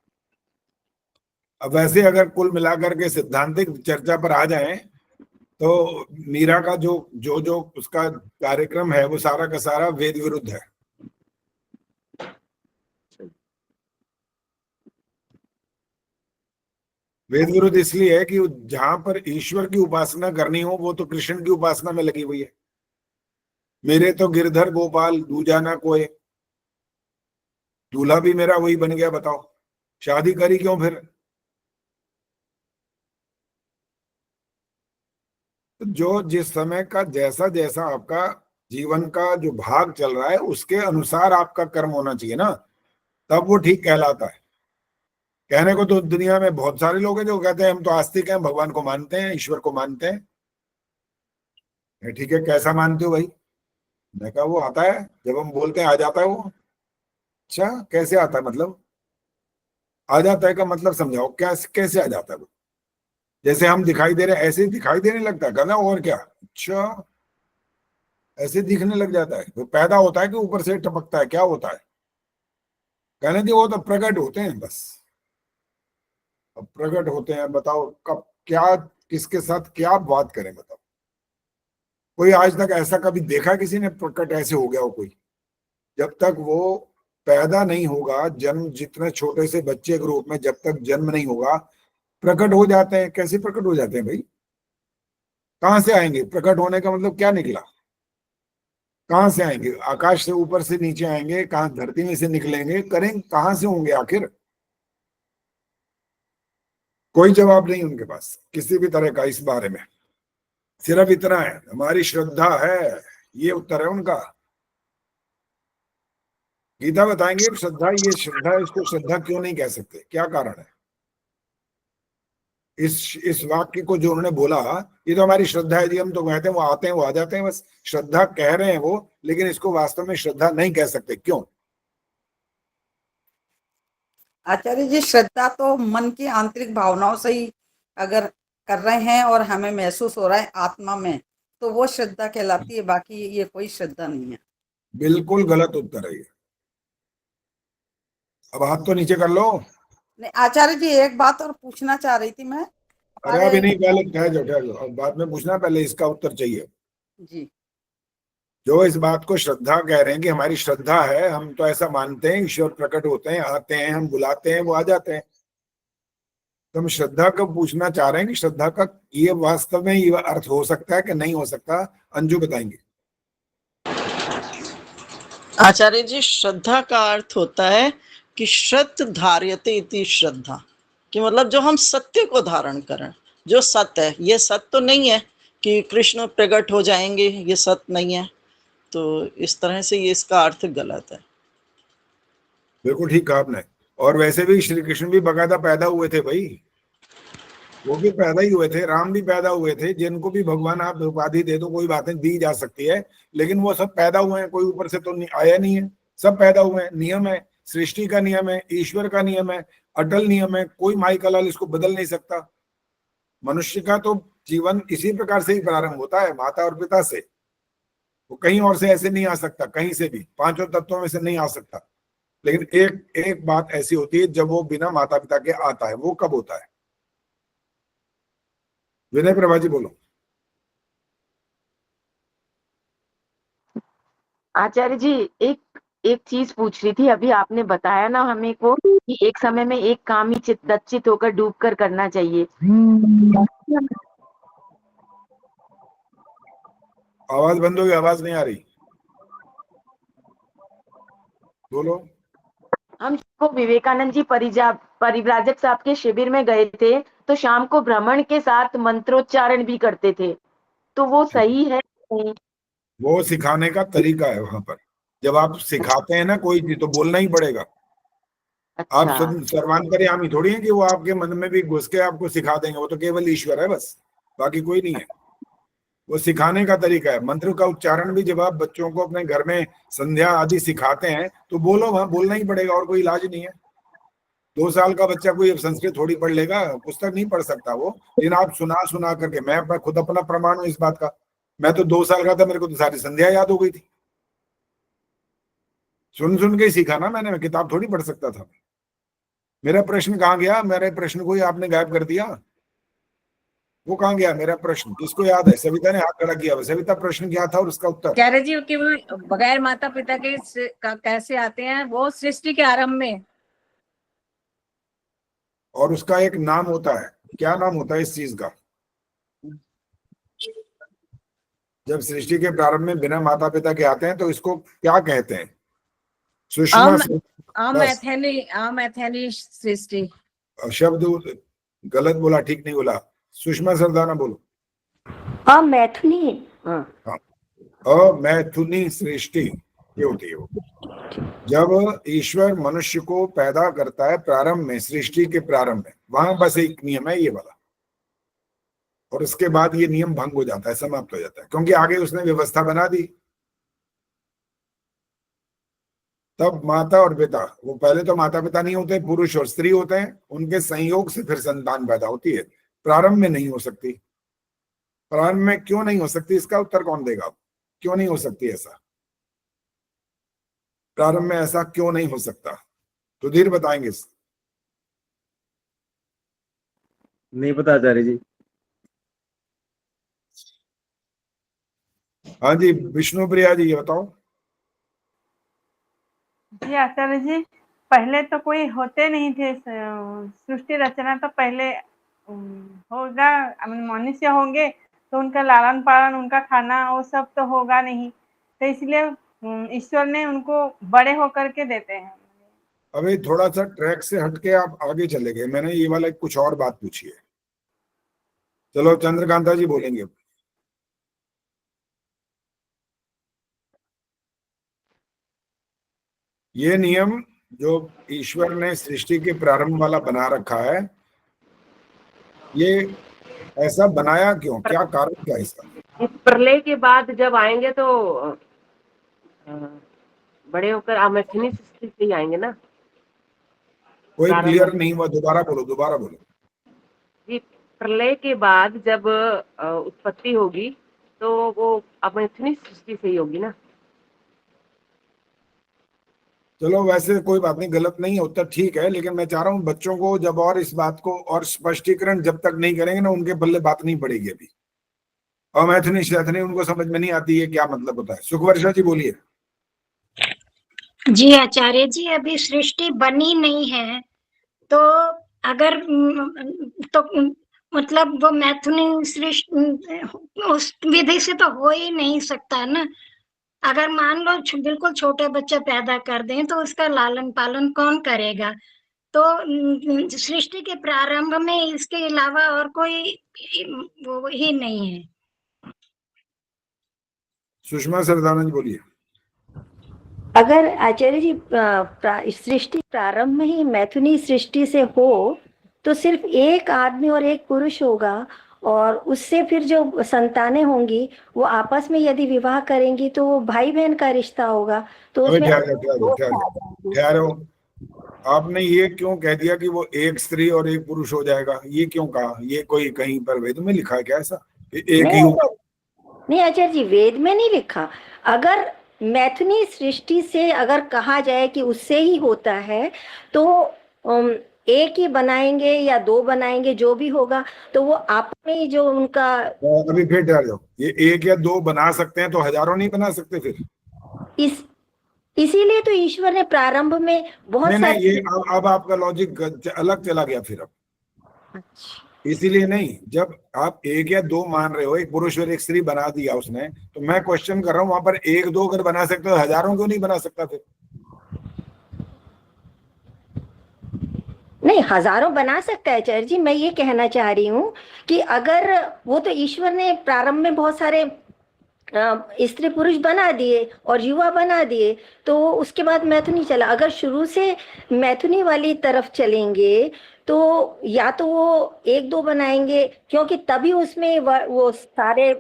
अब वैसे अगर कुल मिलाकर के सिद्धांतिक चर्चा पर आ जाएं तो मीरा का जो उसका कार्यक्रम है वो सारा का सारा वेद विरुद्ध है। वेद विरुद्ध इसलिए है कि जहां पर ईश्वर की उपासना करनी हो वो तो कृष्ण की उपासना में लगी हुई है। मेरे तो गिरधर गोपाल दूजा ना कोई, दूल्हा भी मेरा वही बन गया, बताओ शादी करी क्यों फिर? तो जो जिस समय का जैसा जैसा आपका जीवन का जो भाग चल रहा है उसके अनुसार आपका कर्म होना चाहिए ना, तब वो ठीक कहलाता है। कहने को तो दुनिया में बहुत सारे लोग हैं जो कहते हैं हम तो आस्तिक हैं, भगवान को मानते हैं, ईश्वर को मानते हैं। ठीक है, कैसा मानते हो भाई? मैं कहा वो आता है, जब हम बोलते हैं आ जाता है वो। अच्छा कैसे आता है? मतलब आ जाता है का मतलब समझाओ, क्या कैसे आ जाता है वो? जैसे हम दिखाई दे रहे हैं ऐसे ही दिखाई देने लगता है, कहना और क्या? अच्छा ऐसे दिखने लग जाता है? वो पैदा होता है कि ऊपर से टपकता है, क्या होता है? कहने जी वो तो प्रकट होते हैं बस। अब प्रकट होते हैं, बताओ कब क्या किसके साथ क्या बात करें? बताओ कोई आज तक ऐसा कभी देखा किसी ने प्रकट ऐसे हो गया हो कोई? जब तक वो पैदा नहीं होगा, जन्म जितने छोटे से बच्चे के रूप में जब तक जन्म नहीं होगा, प्रकट हो जाते हैं। कैसे प्रकट हो जाते हैं भाई? कहां से आएंगे? प्रकट होने का मतलब क्या निकला? कहां से आएंगे? आकाश से ऊपर से नीचे आएंगे? कहां धरती में से निकलेंगे? करें कहां से होंगे आखिर? कोई जवाब नहीं उनके पास किसी भी तरह का इस बारे में। सिर्फ इतना है, हमारी श्रद्धा है, ये उत्तर है उनका। गीता बताएंगे श्रद्धा, ये श्रद्धा, इसको श्रद्धा क्यों नहीं कह सकते, क्या कारण है? इस वाक्य को जो उन्होंने बोला, ये तो हमारी श्रद्धा है जी, हम तो कहते हैं वो आते हैं वो आ जाते हैं, बस श्रद्धा कह रहे हैं वो, लेकिन इसको वास्तव में श्रद्धा नहीं कह सकते। क्यों? आचार्य जी श्रद्धा तो मन की आंतरिक भावनाओं से ही अगर कर रहे हैं और हमें महसूस हो रहा है आत्मा में, तो वो श्रद्धा कहलाती है, बाकी ये कोई श्रद्धा नहीं है। बिल्कुल गलत उत्तर है ये। अब हाथ तो नीचे कर लो। नहीं आचार्य जी एक बात और पूछना चाह रही थी मैं। अरे अभी नहीं, पहले ठहर जाओ, अब बाद में पूछना, पहले इसका उत्तर चाहिए जी। जो इस बात को श्रद्धा कह रहे हैं कि हमारी श्रद्धा है, हम तो ऐसा मानते हैं ईश्वर प्रकट होते हैं, आते हैं, हम बुलाते हैं, वो आ जाते हैं। तो हम श्रद्धा का पूछना चाह रहे हैं कि श्रद्धा का ये वास्तव में ये अर्थ हो सकता है कि नहीं हो सकता? अंजू बताएंगे। आचार्य जी श्रद्धा का अर्थ होता है कि सत्य धार्यते इति श्रद्धा, कि मतलब जो हम सत्य को धारण करें, जो सत्य है। ये सत्य तो नहीं है कि कृष्ण प्रकट हो जाएंगे, ये सत्य नहीं है। तो इस तरह से ये इसका अर्थ गलत है। बिल्कुल ठीक कहा आपने। और वैसे भी श्री कृष्ण भी बकायदा पैदा हुए थे भाई, वो भी पैदा ही हुए थे, राम भी पैदा हुए थे, जिनको भी भगवान आप उपाधि दे दो कोई बातें दी जा सकती है, लेकिन वो सब पैदा हुए हैं, कोई ऊपर से तो आया नहीं है, सब पैदा हुए हैं। नियम है, सृष्टि का नियम है, ईश्वर का नियम है, अटल नियम है, कोई माई का लाल इसको बदल नहीं सकता। मनुष्य का तो जीवन इसी प्रकार से ही प्रारंभ होता है, माता और पिता से। वो कहीं और से ऐसे नहीं आ सकता, कहीं से भी पांचों तत्वों में से नहीं आ सकता। लेकिन एक बात ऐसी होती है जब वो बिना माता पिता के आता है, वो कब होता है? विनय प्रभा जी बोलो। आचार्य जी एक चीज पूछ रही थी, अभी आपने बताया ना हमें को कि एक समय में एक काम ही चित्त होकर डूब कर करना चाहिए। आवाज बंद हो गई, आवाज नहीं आ रही, बोलो। हम को विवेकानंद जी परिव्राजक साहब के शिविर में गए थे, तो शाम को भ्रमण के साथ मंत्रोच्चारण भी करते थे, तो वो सही है नहीं? वो सिखाने का तरीका है वहां पर। जब आप सिखाते हैं ना कोई चीज तो बोलना ही पड़ेगा। आप अच्छा सर्वांतर्यामी थोड़ी है कि वो आपके मन में भी घुस के आपको सिखा देंगे, वो तो केवल ईश्वर है बस, बाकी कोई नहीं है। वो सिखाने का तरीका है। मंत्र का उच्चारण भी जब आप बच्चों को अपने घर में संध्या आदि सिखाते हैं तो बोलो, वहां बोलना ही पड़ेगा, और कोई इलाज नहीं है। 2 साल का बच्चा कोई संस्कृत थोड़ी पढ़ लेगा, पुस्तक नहीं पढ़ सकता वो, लेकिन आप सुना सुना करके, मैं खुद अपना प्रमाण हूं इस बात का। मैं तो 2 साल का था, मेरे को तो सारी संध्या याद हो गई थी, सुन सुन के ही सीखा ना मैंने, किताब थोड़ी पढ़ सकता था। मेरा प्रश्न कहाँ गया? मेरे प्रश्न को ही आपने गायब कर दिया। वो कहाँ गया मेरा प्रश्न? किसको याद है? सविता ने हाथ खड़ा किया। सविता, प्रश्न क्या था और उसका उत्तर? आचार्य जी कि वो बगैर माता पिता के कैसे आते हैं? वो सृष्टि के आरंभ में, और उसका एक नाम होता है। क्या नाम होता है इस चीज का? जब सृष्टि के प्रारंभ में बिना माता पिता के आते हैं तो इसको क्या कहते हैं? सुषमा अमैथेनी सृष्टि। शब्द गलत बोला, ठीक नहीं बोला। सुषमा सरदाना बोलो। मैथुनी। अमैथुनी सृष्टि ये होती है। वो जब ईश्वर मनुष्य को पैदा करता है प्रारंभ में, सृष्टि के प्रारंभ में, वहां बस एक नियम है ये वाला, और उसके बाद ये नियम भंग हो जाता है, समाप्त हो जाता है, क्योंकि आगे उसने व्यवस्था बना दी। तब माता और पिता, वो पहले तो माता पिता नहीं होते, पुरुष और स्त्री होते हैं, उनके संयोग से फिर संतान पैदा होती है। प्रारंभ में नहीं हो सकती। प्रारंभ में क्यों नहीं हो सकती? इसका उत्तर कौन देगा? क्यों नहीं हो सकती ऐसा? प्रारंभ में ऐसा क्यों नहीं हो सकता? तो धीर बताएंगे। नहीं पता आचार्य जी। हाँ जी, विष्णु प्रिया जी, ये बताओ। जी आचार्य जी, पहले तो कोई होते नहीं थे, सृष्टि रचना तो पहले होगा, मनुष्य होंगे तो उनका लालन पालन, उनका खाना, वो सब तो होगा नहीं, तो इसलिए ईश्वर ने उनको बड़े होकर के देते हैं। अभी थोड़ा सा ट्रैक से हटके आप आगे चले गए। मैंने ये वाला कुछ और बात पूछी है। चलो चंद्रकांता जी बोलेंगे। ये नियम जो ईश्वर ने सृष्टि के प्रारंभ वाला बना रखा है, ये ऐसा बनाया क्यों? क्या कारण क्या इसका? इस प्रलय के बाद जब आएंगे तो बड़े होकर अमैथुनी सृष्टि से ही आएंगे ना। कोई क्लियर नहीं हुआ, दोबारा बोलो, दोबारा बोलो। जी, प्रलय के बाद जब उत्पत्ति होगी तो वो अमैथुनी सृष्टि से ही होगी ना। चलो वैसे कोई बात नहीं, गलत नहीं है उत्तर, ठीक है, लेकिन मैं चाह रहा हूँ बच्चों को जब और इस बात को और स्पष्टीकरण जब तक नहीं करेंगे ना, उनके पल्ले बात नहीं पड़ेगी। अभी अमैथुनी शैथुनी उनको समझ में नहीं आती है क्या मतलब होता है। सुखवर्षा जी बोलिए। जी आचार्य जी, अभी सृष्टि बनी नहीं है तो अगर तो मतलब वो मैथुनी सृष्टि उस विधि से तो हो ही नहीं सकता ना। अगर मान लो बिल्कुल छोटे बच्चे पैदा कर दें तो उसका लालन पालन कौन करेगा? तो सृष्टि के प्रारंभ में इसके अलावा और कोई वो ही नहीं है। सुषमा सरदाना जी बोलिए। अगर आचार्य जी सृष्टि प्रारंभ में ही मैथुनी सृष्टि से हो तो सिर्फ एक आदमी और एक पुरुष होगा, और उससे फिर जो संतानें होंगी वो आपस में यदि विवाह करेंगी तो वो भाई बहन का रिश्ता होगा। तो उसमें ठहरो, आपने ये क्यों कह दिया कि वो एक स्त्री और एक पुरुष हो जाएगा? ये क्यों कहा? ये कोई कहीं पर वेद में लिखा है क्या ऐसा? एक ही होगा? नहीं आचार्य जी, वेद में नहीं लिखा। अगर मैथुनी सृष्टि से अगर कहा जाए कि उससे ही होता है तो एक ही बनाएंगे या 2 बनाएंगे, जो भी होगा, तो वो आप में जो उनका। अभी फिर ठहर जाओ, ये 1 या 2 बना सकते हैं तो हजारों नहीं बना सकते फिर? इसीलिए तो ईश्वर ने प्रारंभ में बहुत नहीं, ये अब आपका लॉजिक अलग चला गया फिर। अब अच्छा, इसीलिए नहीं, जब आप 1 या 2 मान रहे हो, एक पुरुष और एक स्त्री बना दिया उसने, तो मैं क्वेश्चन कर रहा हूँ वहां पर 1-2 अगर बना सकते हो, हजारों क्यों नहीं बना सकता फिर? नहीं, हजारों बना सकता है आचार्य जी। मैं ये कहना चाह रही हूँ कि अगर वो तो ईश्वर ने प्रारंभ में बहुत सारे स्त्री पुरुष बना दिए और युवा बना दिए, तो उसके बाद मैथुनी चला। अगर शुरू से मैथुनी वाली तरफ चलेंगे तो या तो वो एक दो बनाएंगे, क्योंकि तभी उसमें वो सारे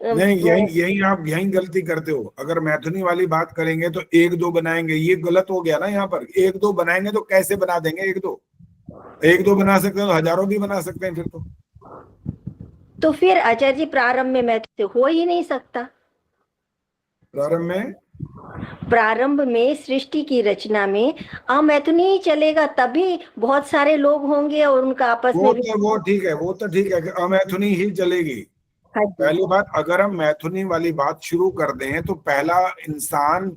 नहीं, यही आप यही गलती करते हो। अगर मैथुनी वाली बात करेंगे तो एक दो बनाएंगे, ये गलत हो गया ना। यहाँ पर एक दो बनाएंगे तो कैसे बना देंगे? एक दो बना सकते हैं तो हजारों भी बना सकते हैं फिर तो फिर आचार्य जी प्रारंभ में मैथुनी हो ही नहीं सकता। प्रारंभ में सृष्टि की रचना में अमैथुनी ही चलेगा, तभी बहुत सारे लोग होंगे और उनका आपस में वो ठीक है, वो तो ठीक है कि अमैथुनी ही चलेगी। पहली बात, अगर हम मैथुनी वाली बात शुरू कर दें तो पहला इंसान,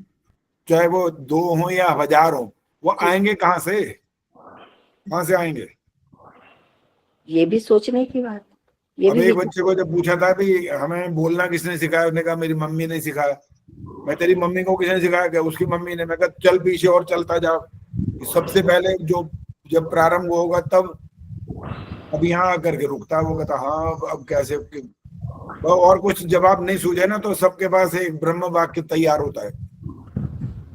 चाहे वो 2 हो या 1000 हो, वो आएंगे कहाँ से आएंगे? ये भी सोचने की बात। अब एक बच्चे को जब पूछा था भी हमें बोलना किसने सिखाया, उसने कहा मेरी मम्मी ने सिखाया। मैं तेरी मम्मी को किसने सिखाया? क्या उसकी मम्मी ने। मैं कहा चल पीछे और चलता जा। सबसे पहले जब प्रारंभ होगा तब अब यहाँ आकर के रुकता है। वो कहता हाँ अब कैसे, और कुछ जवाब नहीं सूझे ना तो सबके पास एक ब्रह्म वाक्य तैयार होता है।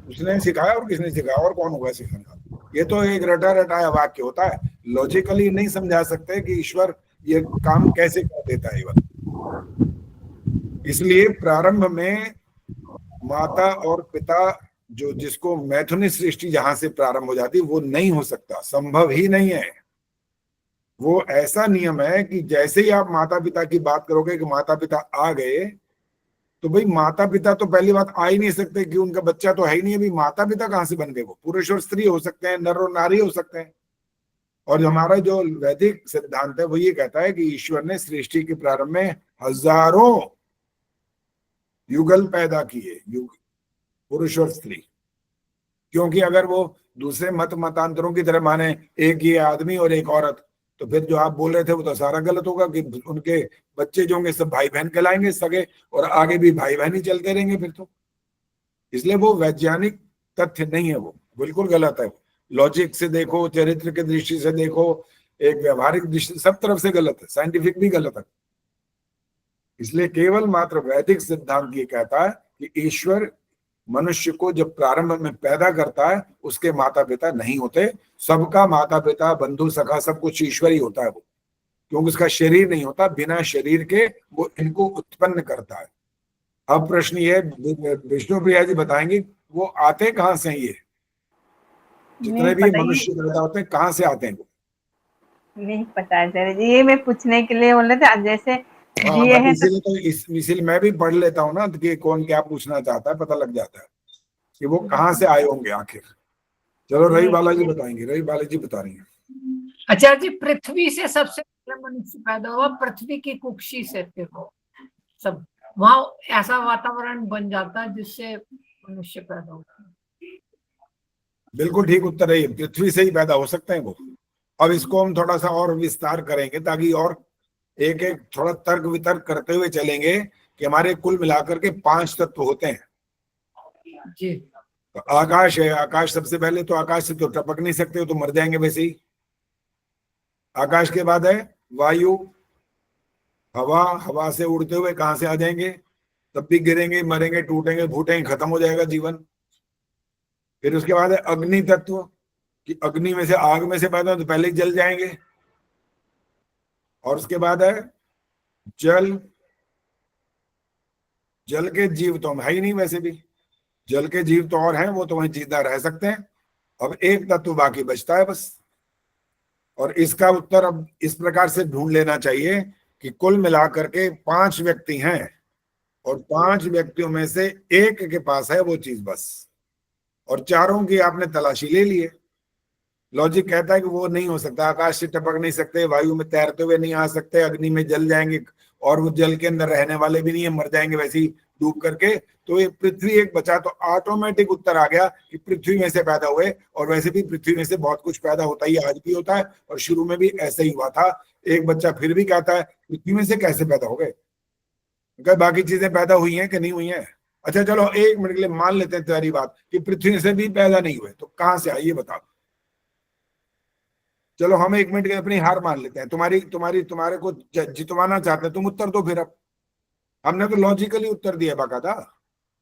उसने सिखाया और किसने सिखाया और कौन होगा सिखाने वाला? ये तो एक रटा रटाया वाक्य होता है। लॉजिकली नहीं समझा सकते कि ईश्वर ये काम कैसे कर देता है। इसलिए प्रारंभ में माता और पिता, जिसको मैथुनी सृष्टि जहां से प्रारंभ हो जाती, वो नहीं हो सकता, संभव ही नहीं है। वो ऐसा नियम है कि जैसे ही आप माता पिता की बात करोगे कि माता पिता आ गए, तो भाई माता पिता तो पहली बात आ ही नहीं सकते कि उनका बच्चा तो है ही नहीं। अभी माता पिता कहां से बन गए? वो पुरुष और स्त्री हो सकते हैं, नर और नारी हो सकते हैं। और हमारा जो वैदिक सिद्धांत है वो ये कहता है कि ईश्वर ने सृष्टि के प्रारंभ में हजारों युगल पैदा किए, पुरुष और स्त्री। क्योंकि अगर वो दूसरे मतांतरों की तरह माने एक ये आदमी और एक औरत, तो फिर जो आप बोल रहे थे वो तो सारा गलत होगा कि उनके बच्चे जो होंगे सब भाई बहन कहलाएंगे सगे, और आगे भी भाई बहन ही चलते रहेंगे फिर तो। इसलिए वो वैज्ञानिक तथ्य नहीं है, वो बिल्कुल गलत है। लॉजिक से देखो, चरित्र की दृष्टि से देखो, एक व्यवहारिक दृष्टि, सब तरफ से गलत है। साइंटिफिक भी गलत है। इसलिए केवल मात्र वैदिक सिद्धांत ये कहता है कि ईश्वर मनुष्य को जब प्रारंभ में पैदा करता है उसके माता पिता नहीं होते। सबका माता पिता, बंधु, सखा, सब कुछ ईश्वर ही होता है वो, क्योंकि उसका शरीर नहीं होता। बिना शरीर के वो इनको उत्पन्न करता है। अब प्रश्न ये, विष्णु प्रिया जी बताएंगे वो आते कहाँ से? ये जितने भी मनुष्य पैदा होते हैं कहाँ से आते हैं? वो नहीं पता है सर जी, ये मैं पूछने के लिए बोल रहे थे। जैसे ये है इसीलिए मैं भी पढ़ लेता हूँ ना कि कौन क्या पूछना चाहता है, पता लग जाता है कि वो कहाँ से आए होंगे आखिर। चलो रवि बालाजी बताएंगे। रवि बालाजी बता रही है। आचार्य जी, पृथ्वी से सबसे पहले मनुष्य पैदा हुआ, पृथ्वी की कुक्षी से फिर वो सब वहां ऐसा वातावरण बन जाता है जिससे मनुष्य पैदा होता है। बिल्कुल ठीक उत्तर है, पृथ्वी से ही पैदा हो सकते हैं वो। अब इसको हम थोड़ा सा और विस्तार करेंगे ताकि और एक एक थोड़ा तर्क वितर्क करते हुए चलेंगे कि हमारे कुल मिलाकर के 5 तत्व होते हैं जी। तो आकाश है। आकाश सबसे पहले, तो आकाश से तो टपक नहीं सकते हो, तो मर जाएंगे वैसे ही। आकाश के बाद है वायु, हवा। हवा से उड़ते हुए कहां से आ जाएंगे? तब भी गिरेंगे, मरेंगे, टूटेंगे, फूटेंगे, खत्म हो जाएगा जीवन। फिर उसके बाद है अग्नि तत्व, कि अग्नि में से, आग में से पैदा तो पहले ही जल जाएंगे। और उसके बाद है जल। जल के जीव तो हम है ही नहीं वैसे भी, जल के जीव तो और हैं, वो तो वहीं जिंदा रह सकते हैं। अब एक तत्व बाकी बचता है बस। और इसका उत्तर अब इस प्रकार से ढूंढ लेना चाहिए कि कुल मिलाकर के 5 व्यक्ति हैं और 5 व्यक्तियों में से एक के पास है वो चीज बस, और चारों की आपने तलाशी ले ली है। लॉजिक कहता है कि वो नहीं हो सकता, आकाश से टपक नहीं सकते, वायु में तैरते हुए नहीं आ सकते, अग्नि में जल जाएंगे, और वो जल के अंदर रहने वाले भी नहीं है, मर जाएंगे वैसे ही डूब करके। तो ये पृथ्वी एक बचा, तो ऑटोमेटिक उत्तर आ गया कि पृथ्वी में से पैदा हुए। और वैसे भी पृथ्वी में से बहुत कुछ पैदा होता ही, आज भी होता है, और शुरू में भी ऐसे ही हुआ था। एक बच्चा फिर भी कहता है पृथ्वी में से कैसे पैदा हो गए? बाकी चीजें पैदा हुई हैं कि नहीं हुई हैं? अच्छा चलो 1 मिनट के लिए मान लेते हैं तुम्हारी बात कि पृथ्वी से भी पैदा नहीं हुए, तो कहां से आइए बताओ। चलो हम 1 मिनट के अपनी हार मान लेते हैं। तुम्हारे को जितवाना चाहते हैं, तुम उत्तर दो फिर। अब हमने तो लॉजिकली उत्तर दिया बाकायदा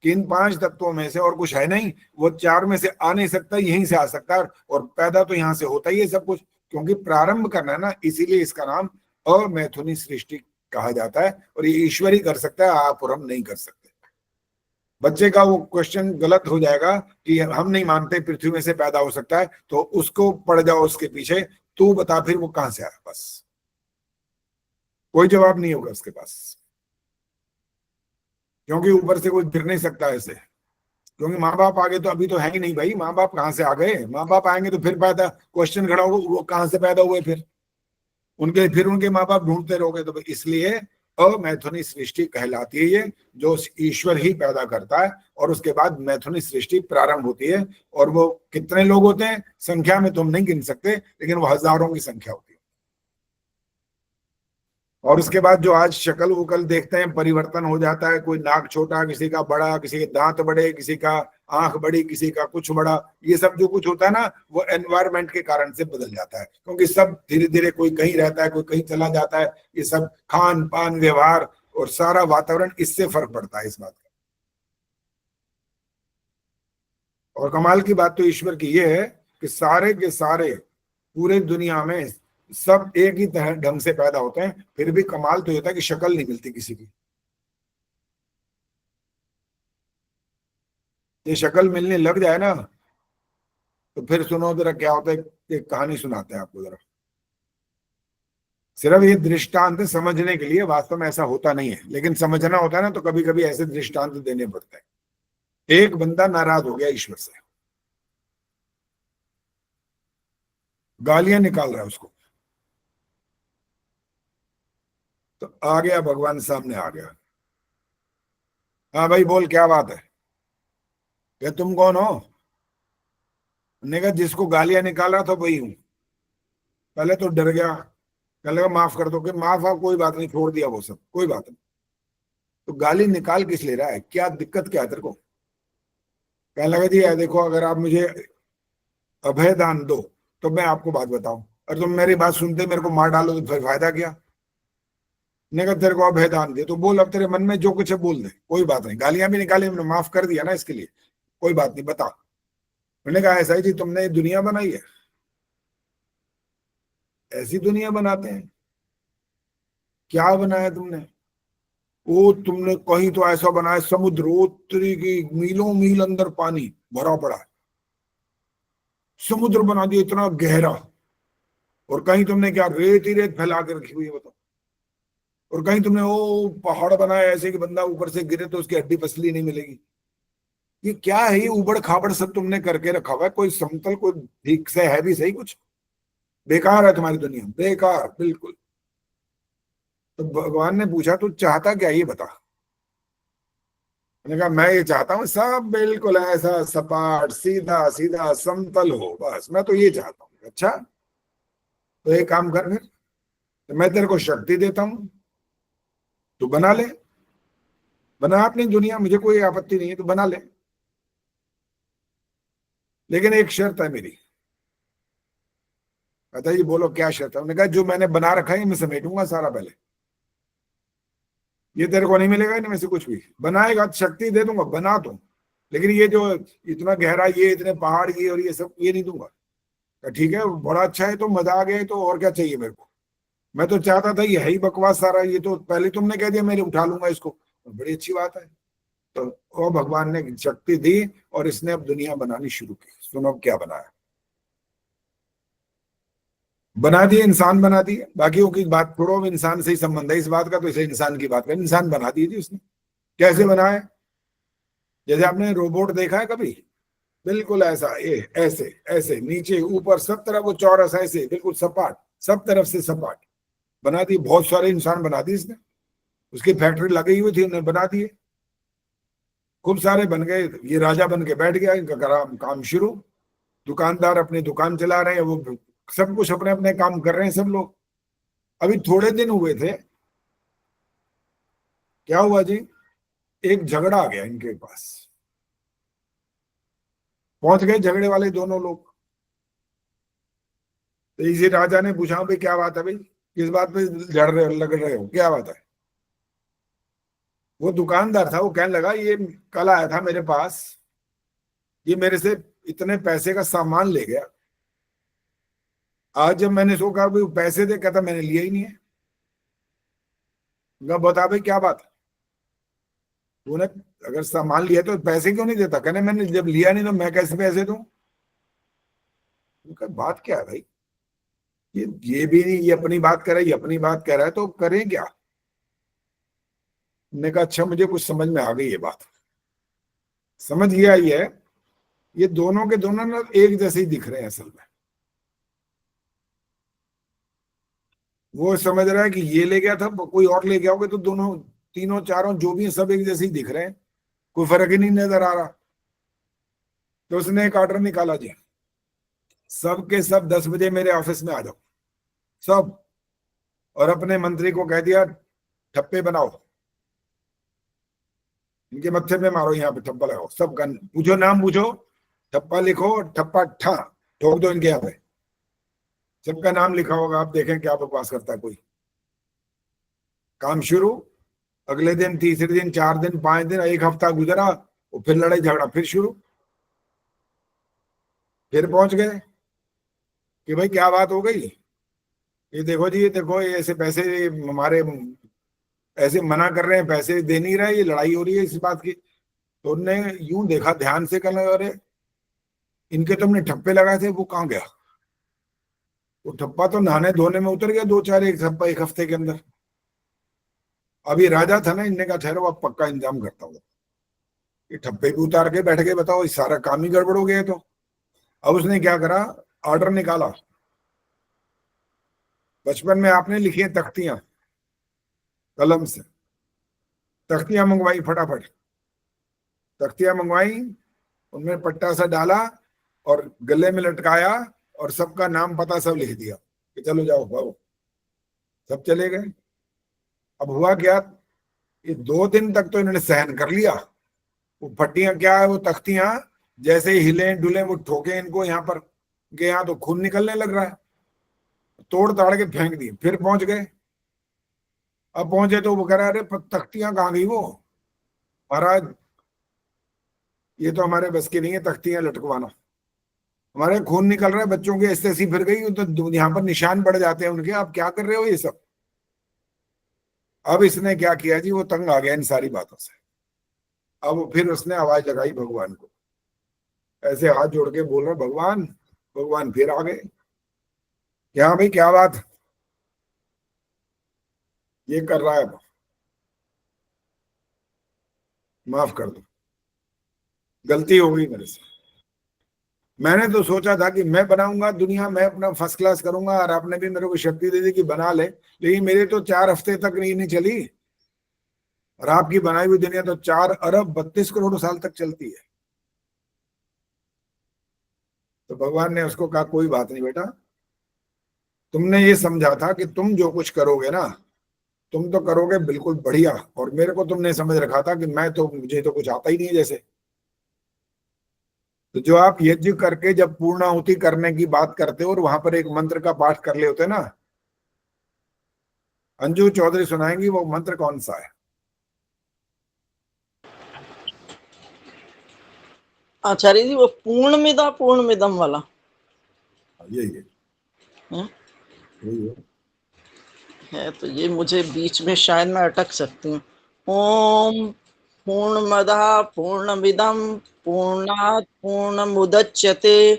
कि इन 5 तत्वों में से और कुछ है नहीं, वो 4 में से आ नहीं सकता, यहीं से आ सकता है, और पैदा तो यहां से होता ही है सब कुछ, क्योंकि प्रारंभ करना है ना, इसीलिए इसका नाम अमैथुनी सृष्टि कहा जाता है। और ये ईश्वर ही कर सकता है, आप और हम नहीं कर सकते। बच्चे का वो क्वेश्चन गलत हो जाएगा कि हम नहीं मानते पृथ्वी में से पैदा हो सकता है, तो उसको पड़ जाओ उसके पीछे, तू बता फिर वो कहां से आया, बस कोई जवाब नहीं होगा उसके पास, क्योंकि ऊपर से कोई गिर नहीं सकता ऐसे, क्योंकि माँ बाप आ गए तो अभी तो है ही नहीं भाई, माँ बाप कहाँ से आ गए, माँ बाप आएंगे तो फिर पैदा, क्वेश्चन खड़ा होगा वो कहाँ से पैदा हुए, फिर उनके माँ बाप ढूंढते रहोगे। तो इसलिए अमैथुनी सृष्टि कहलाती है ये, जो ईश्वर ही पैदा करता है, और उसके बाद मैथुनी सृष्टि प्रारंभ होती है। और वो कितने लोग होते हैं संख्या में तुम नहीं गिन सकते, लेकिन वो हजारों की संख्या होती है। और उसके बाद जो आज शक्ल उकल देखते हैं, परिवर्तन हो जाता है, कोई नाक छोटा, किसी का बड़ा, किसी के दांत बड़े, किसी का आंख बड़ी, किसी का कुछ बड़ा, ये सब जो कुछ होता है ना, वो एनवायरनमेंट के कारण से बदल जाता है, क्योंकि सब धीरे धीरे कोई कहीं रहता है, कोई कहीं चला जाता है। ये सब खान पान व्यवहार और सारा वातावरण, इससे फर्क पड़ता है इस बात का। और कमाल की बात तो ईश्वर की ये है कि सारे के सारे पूरे दुनिया में सब एक ही तरह ढंग से पैदा होते हैं, फिर भी कमाल तो होता है कि शक्ल नहीं मिलती किसी की। ये शक्ल मिलने लग जाए ना, तो फिर सुनो जरा क्या होता है। एक कहानी सुनाते हैं आपको जरा, सिर्फ ये दृष्टांत समझने के लिए, वास्तव में ऐसा होता नहीं है, लेकिन समझना होता है ना, तो कभी कभी ऐसे दृष्टांत देने पड़ते हैं। एक बंदा नाराज हो गया ईश्वर से, गालियां निकाल रहा है उसको, तो आ गया भगवान सामने आ गया। हाँ भाई बोल, क्या बात है, क्या तुम कौन हो? ने कहा जिसको गालियां निकाल रहा था वही हूं। पहले तो डर गया, कहने लगा माफ कर दो, कि माफ आप कोई बात नहीं, छोड़ दिया वो सब, कोई बात नहीं। तो गाली निकाल किस ले रहा है, क्या दिक्कत क्या है तेरे को? कहने लगा जी देखो, अगर आप मुझे अभय दान दो तो मैं आपको बात बताऊं, और तुम मेरी बात सुनते मेरे को मार डालो तो फिर फायदा क्या? ने कहा तेरे को अभय दान दे तो बोल, अब तेरे मन में जो कुछ है बोल दे, कोई बात नहीं, गालियां भी निकाली, हमने माफ कर दिया ना इसके लिए, कोई बात नहीं, बता। मैंने कहा ऐसा ही जी, तुमने दुनिया बनाई है, ऐसी दुनिया बनाते हैं, क्या बनाया तुमने? वो तुमने कहीं तो ऐसा बनाया समुद्र, उत्तरी की मीलों मील अंदर पानी भरा पड़ा है, समुद्र बना दिया इतना गहरा, और कहीं तुमने क्या रेत ही रेत फैला के रखी हुई है बताओ, और कहीं तुमने वो पहाड़ बनाया ऐसे कि बंदा ऊपर से गिरे तो उसकी हड्डी पसली नहीं मिलेगी। ये क्या है, ये उबड़ खाबड़ सब तुमने करके रखा हुआ है, कोई समतल कोई ठीक से है भी सही कुछ? बेकार है तुम्हारी दुनिया, बेकार बिल्कुल। तो भगवान ने पूछा तू चाहता क्या, ये बता। मैंने कहा मैं ये चाहता हूँ सब बिल्कुल ऐसा सपाट सीधा सीधा समतल हो, बस मैं तो ये चाहता हूँ। अच्छा तो एक काम कर, फिर तो मैं तेरे को शक्ति देता हूँ, तू बना ले, बना अपनी दुनिया, मुझे कोई आपत्ति नहीं है, तू बना ले, लेकिन एक शर्त है मेरी। कहता जी बोलो क्या शर्त है? उन्होंने कहा जो मैंने बना रखा है मैं समेटूंगा सारा, पहले ये तेरे को नहीं मिलेगा इनमें से कुछ भी, बनाएगा तो शक्ति दे दूंगा, बना दूं, लेकिन ये जो इतना गहरा, ये इतने पहाड़, ये और ये सब, ये नहीं दूंगा। ठीक है बड़ा अच्छा है, तो मजा आ गया, तो और क्या चाहिए मेरे को? मैं तो चाहता था ये है ही बकवास सारा, ये तो पहले तुमने कह दिया मैं उठा लूंगा इसको, तो बड़ी अच्छी बात है। तो वो भगवान ने शक्ति दी और इसने अब दुनिया बनानी शुरू की। सुनो क्या बनाया, बना दिए, इंसान बना दिए, बाकी की बात छोड़ो, इंसान से ही संबंध है इस बात का, तो इसे इंसान की बात करें। इंसान बना दिए जी उसने। कैसे बनाए? जैसे आपने रोबोट देखा है कभी? बिल्कुल ऐसा, ये ऐसे ऐसे नीचे ऊपर सब तरफ वो चौरस, ऐसे बिल्कुल सपाट, सब तरफ से सपाट बना दी। बहुत सारे इंसान बना दिए इसने, उसकी फैक्ट्री लगी हुई थी, उन्होंने बना दिए, खूब सारे बन गए। ये राजा बन के बैठ गया, इनका काम शुरू, दुकानदार अपनी दुकान चला रहे हैं, वो सब कुछ अपने अपने काम कर रहे हैं सब लोग। अभी थोड़े दिन हुए थे, क्या हुआ जी, एक झगड़ा आ गया इनके पास, पहुंच गए झगड़े वाले दोनों लोग। तो इसी राजा ने पूछा भाई क्या बात है भाई, किस बात पे लड़ रहे हो, क्या बात है? वो दुकानदार था, वो कहने लगा ये कल आया था मेरे पास, ये मेरे से इतने पैसे का सामान ले गया। आज जब मैंने इसको कहा भाई पैसे दे, कहता मैंने लिया ही नहीं है। बता भाई क्या बात है, तूने अगर सामान लिया तो पैसे क्यों नहीं देता? कहने मैंने जब लिया नहीं तो मैं कैसे पैसे दूं? बात क्या है भाई, ये भी नहीं, ये अपनी बात कर रहा है, ये अपनी बात कह रहा है, तो करें क्या? मैंने कहा अच्छा मुझे कुछ समझ में आ गई ये बात, समझ गया ये दोनों के दोनों ना एक जैसे ही दिख रहे हैं असल में। वो समझ रहा है कि ये ले गया था, कोई और ले गया होगा, तो दोनों तीनों चारों जो भी हैं सब एक जैसे ही दिख रहे हैं, कोई फर्क ही नहीं नजर आ रहा। तो उसने एक ऑर्डर निकाला जी, सब के सब 10 बजे मेरे ऑफिस में आ जाओ सब, और अपने मंत्री को कह दिया ठप्पे बनाओ, इनके मत्थे पे मारो, यहाँ पे ठप्पा लगाओ, सब पूछो नाम पूछो, ठप्पा लिखो, ठप्पा ठा ठोक दो इनके यहाँ पे। सबका नाम लिखा होगा, आप देखें क्या बकवास करता है कोई। काम शुरू, अगले दिन, तीसरे दिन, 4 दिन, 5 दिन, एक हफ्ता गुजरा, और फिर लड़ाई झगड़ा फिर शुरू। फिर पहुंच गए कि भाई क्या बात हो गई, ये देखो जी, ये देखो ये ऐसे पैसे हमारे ऐसे मना कर रहे हैं, पैसे दे नहीं रहे, ये लड़ाई हो रही है इस बात की। तो उनने यूं देखा ध्यान से, कहने अरे इनके तुमने ठप्पे लगाए थे, वो कहाँ गया? वो ठप्पा तो नहाने धोने में उतर गया 2-4 एक हफ्ते के अंदर। अभी राजा था ना, इनने कहा ठहरो अब पक्का इंतजाम करता हूँ, ये ठप्पे भी उतार के बैठ गए, बताओ इस सारा काम ही गड़बड़ हो गया। तो अब उसने क्या करा, ऑर्डर निकाला। बचपन में आपने लिखी है तख्तियां, कलम से तख्तियां मंगवाई, फटाफट तख्तियां मंगवाई, उनमें पट्टा सा डाला और गले में लटकाया, और सबका नाम पता सब लिख दिया कि चलो जाओ भागो। सब चले गए। अब हुआ क्या, ये 2 दिन तक तो इन्होंने सहन कर लिया। वो फट्टियां क्या है, वो तख्तियां जैसे ही हिले डुले, वो ठोके इनको यहाँ पर, इनके यहाँ तो खून निकलने लग रहा है, तोड़ ताड़ के फेंक दिए। फिर पहुंच गए। अब पहुंचे तो वो कह रहा है अरे तख्तियां कहाँ गई? वो महाराज ये तो हमारे बस की नहीं है तख्तियां लटकवाना, हमारे खून निकल रहा है, बच्चों की ऐसी फिर गई, तो यहाँ पर निशान पड़ जाते हैं उनके, आप क्या कर रहे हो ये सब? अब इसने क्या किया जी, वो तंग आ गया इन सारी बातों से। अब फिर उसने आवाज लगाई भगवान को, ऐसे हाथ जोड़ के बोल रहा भगवान। भगवान फिर आ गए, क्या भाई क्या बात, ये कर रहा है, माफ कर दो, गलती हो गई मेरे से। मैंने तो सोचा था कि मैं बनाऊंगा दुनिया, मैं अपना फर्स्ट क्लास करूंगा, और आपने भी मेरे को शक्ति दे दी कि बना ले, लेकिन मेरे तो 4 हफ्ते तक नहीं चली, और आपकी बनाई हुई दुनिया तो 4 अरब 32 करोड़ साल तक चलती है। तो भगवान ने उसको कहा कोई बात नहीं बेटा, तुमने ये समझा था कि तुम जो कुछ करोगे ना, तुम तो करोगे बिल्कुल बढ़िया, और मेरे को तुमने समझ रखा था कि मुझे तो कुछ आता ही नहीं है जैसे। तो जो आप यज्ञ करके जब पूर्णाहुति करने की बात करते हो और वहां पर एक मंत्र का पाठ कर ले होते ना, अंजू चौधरी सुनाएंगी वो मंत्र कौन सा है? आचार्य जी वो पूर्णमिदम वाला यही है। तो ये मुझे बीच में शायद मैं अटक सकती हूँ। ओम पूर्णमदः पूर्णमिदं पूर्णात् पूर्णमुदच्यते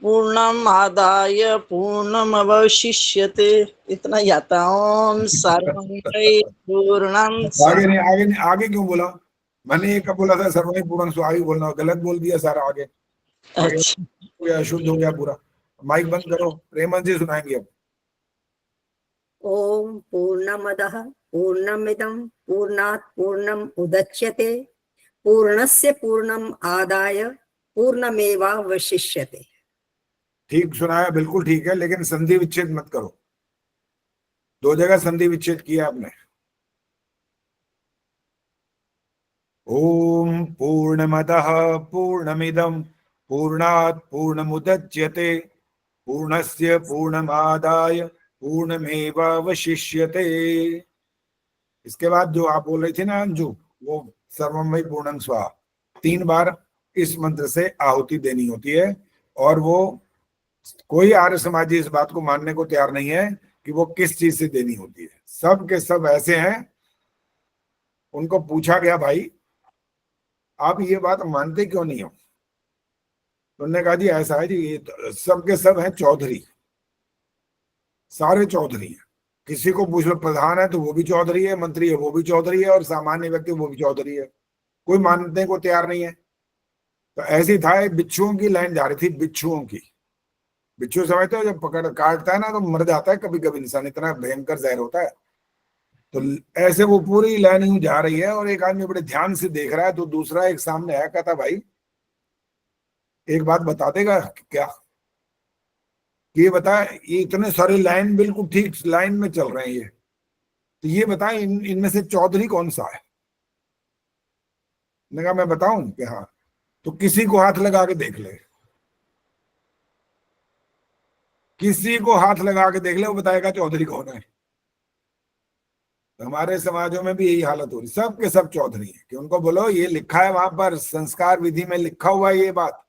पूर्णमादाय पूर्णमवशिष्यते, इतना ही आता। ओम सर्वं पूर्णं। आगे क्यों बोला? मैंने एक बोला था सर्वै पूर्ण, सो आगे बोलना, गलत बोल दिया सारा। आगे अशुद्ध हो गया पूरा। माइक बंद करो, प्रेमन जी सुनाएंगे अब। ओम पूर्णमदः पूर्णमिदं पूर्णात् पूर्णम् उदच्यते पूर्णस्य पूर्णम् आदाय पूर्णमेवावशिष्यते। ठीक सुनाया, बिल्कुल ठीक है, लेकिन संधि विच्छेद मत करो। 2 जगह संधि विच्छेद किया आपने। ओम पूर्णमदः पूर्णमिदं पूर्णात् पूर्णमुदच्यते पूर्णस्य पूर्णमादाय पूर्णमेवावशिष्यते। इसके बाद जो आप बोल रही थी ना अंजू, वो सर्वमयी पूर्णं स्वाहा 3 बार इस मंत्र से आहुति देनी होती है। और वो कोई आर्य समाजी इस बात को मानने को तैयार नहीं है कि वो किस चीज से देनी होती है। सब के सब ऐसे हैं, उनको पूछा गया भाई आप ये बात मानते क्यों नहीं हो, तो उन्होंने कहा जी ऐसा है जी, ये सब के सब हैं चौधरी, सारे चौधरी हैं। किसी को पूछ लो प्रधान है तो वो भी चौधरी है, मंत्री है वो भी चौधरी है, और सामान्य व्यक्ति वो भी चौधरी है, कोई मानने को तैयार नहीं है। तो ऐसे ही था, बिच्छुओं की लाइन जा रही थी, बिच्छुओं की। बिच्छू समझते हो, जब पकड़ काटता है ना तो मर जाता है कभी कभी इंसान, इतना भयंकर जहर होता है। तो ऐसे वो पूरी लाइन यूं जा रही है और एक आदमी बड़े ध्यान से देख रहा है, तो दूसरा एक सामने आया, कहता भाई एक बात बता देगा क्या, ये बता, ये इतने सारे लाइन बिल्कुल ठीक लाइन में चल रहे हैं ये, तो ये बता इनमें से चौधरी कौन सा है। मैंने कहा मैं बताऊं कि हाँ, तो किसी को हाथ लगा के देख ले, किसी को हाथ लगा के देख ले, वो बताएगा चौधरी कौन है। तो हमारे समाजों में भी यही हालत हो रही, सब के सब चौधरी हैं कि उनको बोलो ये लिखा है वहां पर संस्कार विधि में लिखा हुआ है ये बात,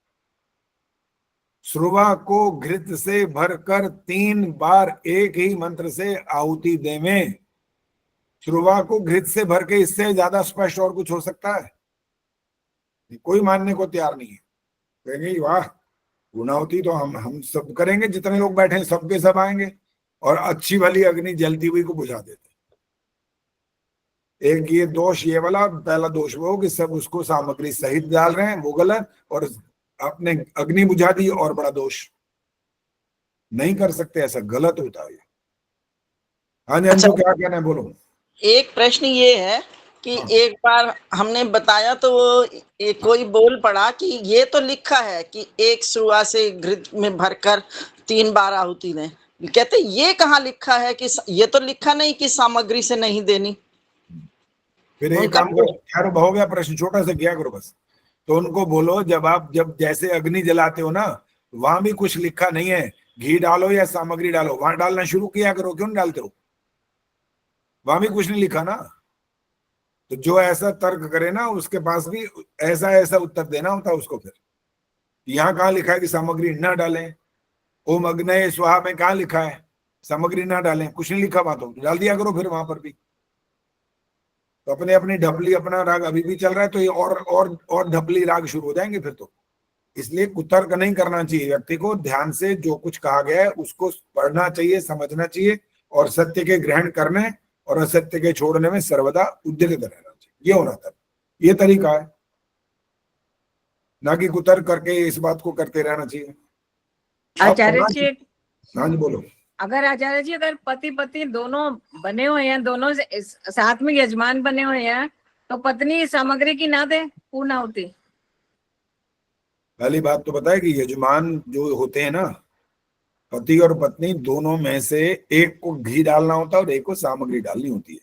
श्रुवा को घृत से भरकर 3 बार एक ही मंत्र से आहुति देवें। श्रुवा को घृत से भर के, इससे ज्यादा स्पष्ट और कुछ हो सकता है? कोई मानने को तैयार नहीं है। कहेंगे वाह गुणाहुति तो हम सब करेंगे, जितने लोग बैठे हैं सबके सब आएंगे और अच्छी वाली अग्नि जलती हुई को बुझा देते। एक ये दोष ये वाला, पहला दोष वो कि सब उसको सामग्री सहित डाल रहे हैं, वो गलत, और अपने अग्नि बुझा दी और बड़ा दोष। नहीं कर सकते ऐसा, गलत होता है। हाँ जी, अच्छा, क्या कहना है बोलो। एक प्रश्न ये है कि एक बार हमने बताया तो वो कोई बोल पड़ा कि ये तो लिखा है कि एक सुआ से घृत में भरकर 3 बार आहुति दें, कहते ये कहाँ लिखा है कि ये तो लिखा नहीं कि सामग्री से नहीं देनी। फिर एक काम करो यार, हो गया प्रश्न, छोटा सा किया करो बस। तो उनको बोलो जब जैसे अग्नि जलाते हो ना, वहां भी कुछ लिखा नहीं है घी डालो या सामग्री डालो, वहां डालना शुरू किया करो, क्यों डालते हो? वहां भी कुछ नहीं लिखा ना। तो जो ऐसा तर्क करे ना उसके पास भी ऐसा ऐसा उत्तर देना होता है उसको। फिर यहाँ कहाँ लिखा है कि सामग्री न डालें? ओम अग्नये स्वाहा में कहाँ लिखा है सामग्री ना डालें? कुछ नहीं लिखा, बात हो डाल दिया करो फिर वहां पर भी। तो अपने अपनी ढपली, अपना राग अभी भी चल रहा है तो ये और ढपली राग शुरू हो जाएंगे फिर तो। इसलिए कुतर्क नहीं करना चाहिए, व्यक्ति को ध्यान से जो कुछ कहा गया है उसको पढ़ना चाहिए, समझना चाहिए, और सत्य के ग्रहण करने और असत्य के छोड़ने में सर्वदा उद्यत रहना चाहिए। ये होना था, ये तरीका है, ना कि कुतर्क करके इस बात को करते रहना चाहिए। आचार्य जी, हाँ जी बोलो। अगर आचार्य जी अगर पति पत्नी दोनों बने हुए हैं, दोनों साथ में यजमान बने हुए हैं, तो पत्नी सामग्री की ना दे पूर्ण आहुति? पहली बात तो पता है कि यजमान जो होते हैं ना, पति और पत्नी दोनों में से एक को घी डालना होता है और एक को सामग्री डालनी होती है।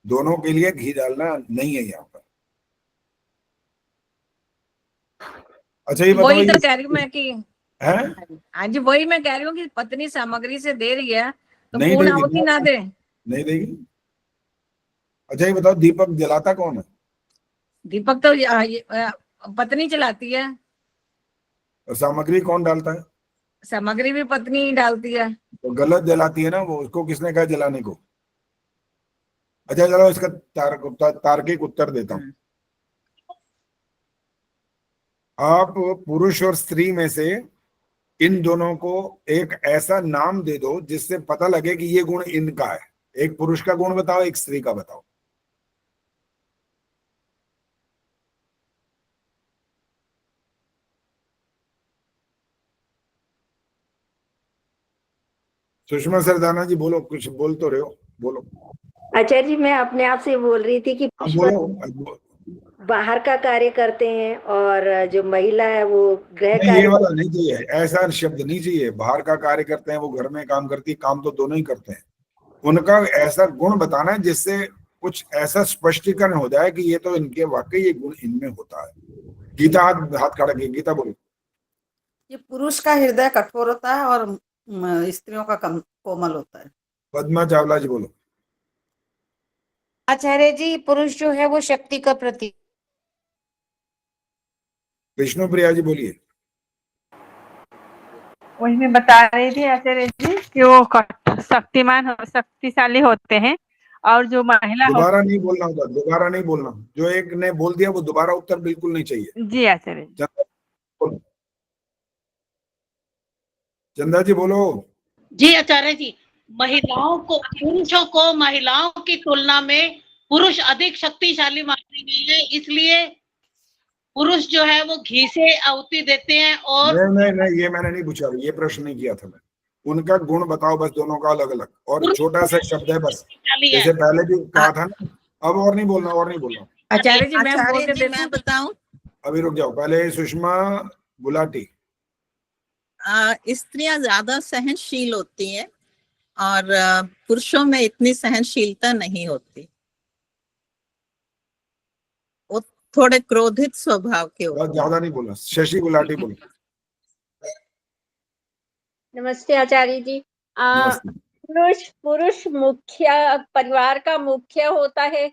दोनों के लिए घी डालना नहीं है यहाँ पर। अच्छा ये बताओ, वही तो कह रही हूँ मैं कि है? हाँ जी, वही मैं कह रही हूँ कि पत्नी सामग्री से दे रही है तो नहीं पूर्ण देगी, आहुति ना दे? नहीं देगी। अच्छा ये बताओ, दीपक जलाता कौन है? दीपक तो पत्नी चलाती है। और सामग्री कौन डालता है? सामग्री भी पत्नी डालती है। तो गलत जलाती है ना वो, उसको किसने कहा जलाने को? अच्छा चलो इसका तार्किक उत्तर देता हूं। आप पुरुष और स्त्री में से इन दोनों को एक ऐसा नाम दे दो जिससे पता लगे कि ये गुण इनका है। एक पुरुष का गुण बताओ, एक स्त्री का बताओ। सुषमा सरदाना जी बोलो, कुछ बोल तो रहे हो, बोलो। आचार्य जी मैं अपने आप से बोल रही थी कि बोलो। बाहर का कार्य करते हैं और जो महिला है वो गृह नहीं, कार्य। ये वाला नहीं चाहिए, ऐसा शब्द नहीं चाहिए। बाहर का कार्य करते हैं, वो घर में काम करती है, काम तो दोनों ही करते हैं। उनका ऐसा गुण बताना है जिससे कुछ ऐसा स्पष्टीकरण हो जाए कि ये तो इनके वाकई ये गुण इनमें होता है। गीता हाथ खड़ा किया, गीता बोलो। ये पुरुष का हृदय कठोर होता है और स्त्रियों का कोमल होता है। पद्मा चावला जी बोलो। आचार्य जी, पुरुष जो है वो शक्ति का प्रतीक। विष्णु प्रिया जी बोलिए। वही मैं बता रही थी आचार्य जी कि वो शक्तिशाली होते हैं, और जो महिला दोबारा नहीं बोलना होता, दोबारा नहीं बोलना। जो एक ने बोल दिया वो दोबारा उत्तर बिल्कुल नहीं चाहिए। जी आचार्य जी। चंदा जी बोलो। जी आचार्य जी, पुरुषों को महिलाओं की तुलना में पुरुष अधिक शक्तिशाली माने गए हैं, इसलिए पुरुष जो है वो घी से आहुति देते हैं। और नहीं, ये मैंने नहीं पूछा, ये प्रश्न नहीं किया था मैं। उनका गुण बताओ बस, दोनों का अलग अलग, और छोटा सा शब्द है बस, जैसे पहले भी कहा था ना। अब और नहीं बोलना, और नहीं बोलना। आचार्य जी मैं बताऊं? अभी रुक जाओ, पहले सुषमा गुलाटी। स्त्रियां ज्यादा सहनशील होती हैं और पुरुषों में इतनी सहनशीलता नहीं होती, वो थोड़े क्रोधित स्वभाव के होते हैं। ज्यादा नहीं बोलना। शशि गुलाटी बोलो। नमस्ते आचार्य जी। पुरुष मुख्य, परिवार का मुख्य होता है,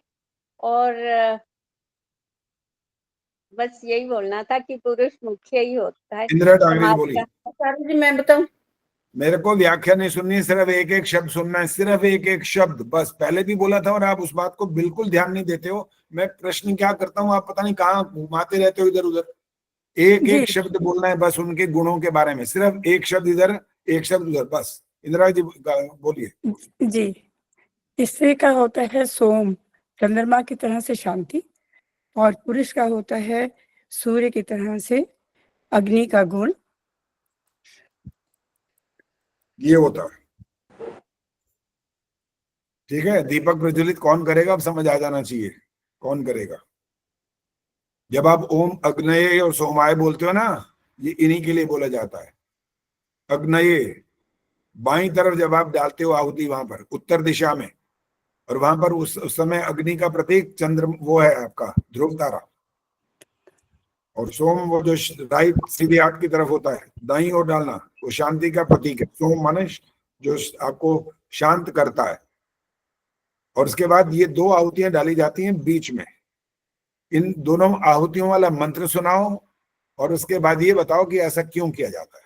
और बस यही बोलना था कि पुरुष मुख्य ही होता है। इंदिरा डांगरी जी बोलिए। आचार्य जी मैं बताऊं? मेरे को व्याख्या नहीं सुननी, सिर्फ एक एक शब्द सुनना है, सिर्फ एक एक शब्द बस। पहले भी बोला था और आप उस बात को बिल्कुल ध्यान नहीं देते हो। मैं प्रश्न क्या करता हूँ, आप पता नहीं कहाँ घुमाते रहते हो इधर उधर। एक एक शब्द बोलना है बस, उनके गुणों के बारे में, सिर्फ एक शब्द इधर एक शब्द उधर बस। इंदिरा जी बोलिए। जी, स्त्री का होता है सोम, चंद्रमा की तरह से शांति, और पुरुष का होता है सूर्य की तरह से अग्नि का गुण। ये होता है, ठीक है। दीपक प्रज्वलित कौन करेगा, अब समझ आ जाना चाहिए कौन करेगा। जब आप ओम अग्नये और सोमाय बोलते हो ना, ये इन्हीं के लिए बोला जाता है। अग्नये बाईं तरफ जब आप डालते हो आहुति, वहां पर उत्तर दिशा में, और वहां पर उस समय अग्नि का प्रतीक चंद्र वो है आपका ध्रुव तारा, और सोम वो जो राइट सीधी आठ की तरफ होता है, दाईं ओर डालना, वो शांति का प्रतीक है। सोम माने जो आपको शांत करता है। और उसके बाद ये दो आहुतियां डाली जाती हैं बीच में। इन दोनों आहुतियों वाला मंत्र सुनाओ, और उसके बाद ये बताओ कि ऐसा क्यों किया जाता है।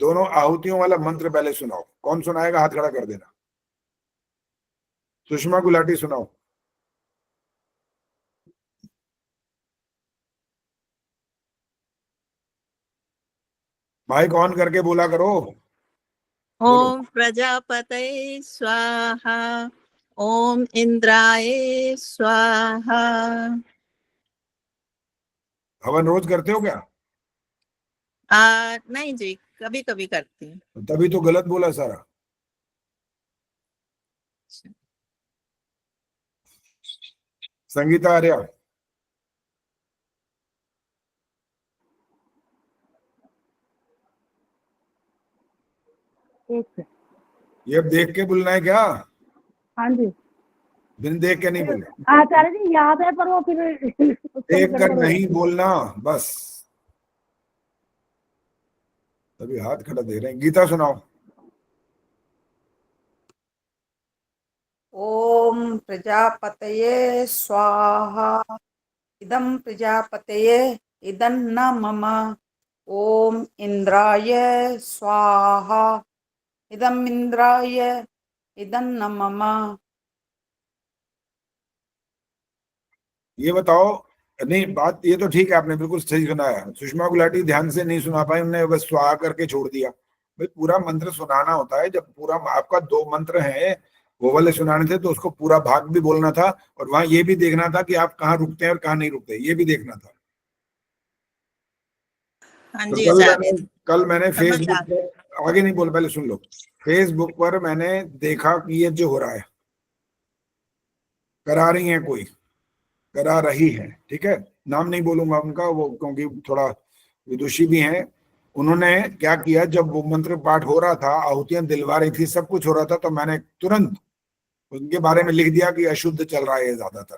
दोनों आहुतियों वाला मंत्र पहले सुनाओ। कौन सुनाएगा, हाथ खड़ा कर देना। सुषमा गुलाटी सुनाओ। माइक ऑन करके बोला करो। ओम प्रजापतये स्वाहा, ओम इंद्राय स्वाहा। हवन रोज करते हो क्या? नहीं जी, कभी कभी करती हूँ। तभी तो गलत बोला सारा। संगीता आर्या। ये अब देख के बोलना है क्या? हाँ जी। बिन देख के नहीं बोलना। आचार्य जी याद है, पर वो फिर देख कर नहीं बोलना बस। तभी हाथ खड़ा दे रहे हैं। गीता सुनाओ। ओम प्रजापतये स्वाहा, इदं प्रजापतये इदं न मम। ओम इंद्राय स्वाहा, इदं इंद्राय इदं न मम। ये बताओ, नहीं बात ये तो ठीक है, आपने बिल्कुल सही सुनाया। सुषमा गुलाटी ध्यान से नहीं सुना पाई, उन्होंने बस स्वाहा करके छोड़ दिया। भाई पूरा मंत्र सुनाना होता है। जब पूरा आपका दो मंत्र हैं वो वाले सुनाने थे, तो उसको पूरा भाग भी बोलना था, और वहां ये भी देखना था कि आप कहाँ रुकते हैं और कहाँ नहीं रुकते, ये भी देखना था। हाँ तो जी, कल मैंने फेसबुक पर, आगे नहीं बोल, पहले सुन लो। फेसबुक पर मैंने देखा कि ये जो हो रहा है, करा रही है, कोई करा रही है, ठीक है, नाम नहीं बोलूंगा उनका, वो क्योंकि थोड़ा विदुषी भी हैं। उन्होंने क्या किया, जब वो मंत्र पाठ हो रहा था, आहुतियां दिलवा रही थी, सब कुछ हो रहा था, तो मैंने तुरंत उनके बारे में लिख दिया कि अशुद्ध चल रहा है, ज्यादातर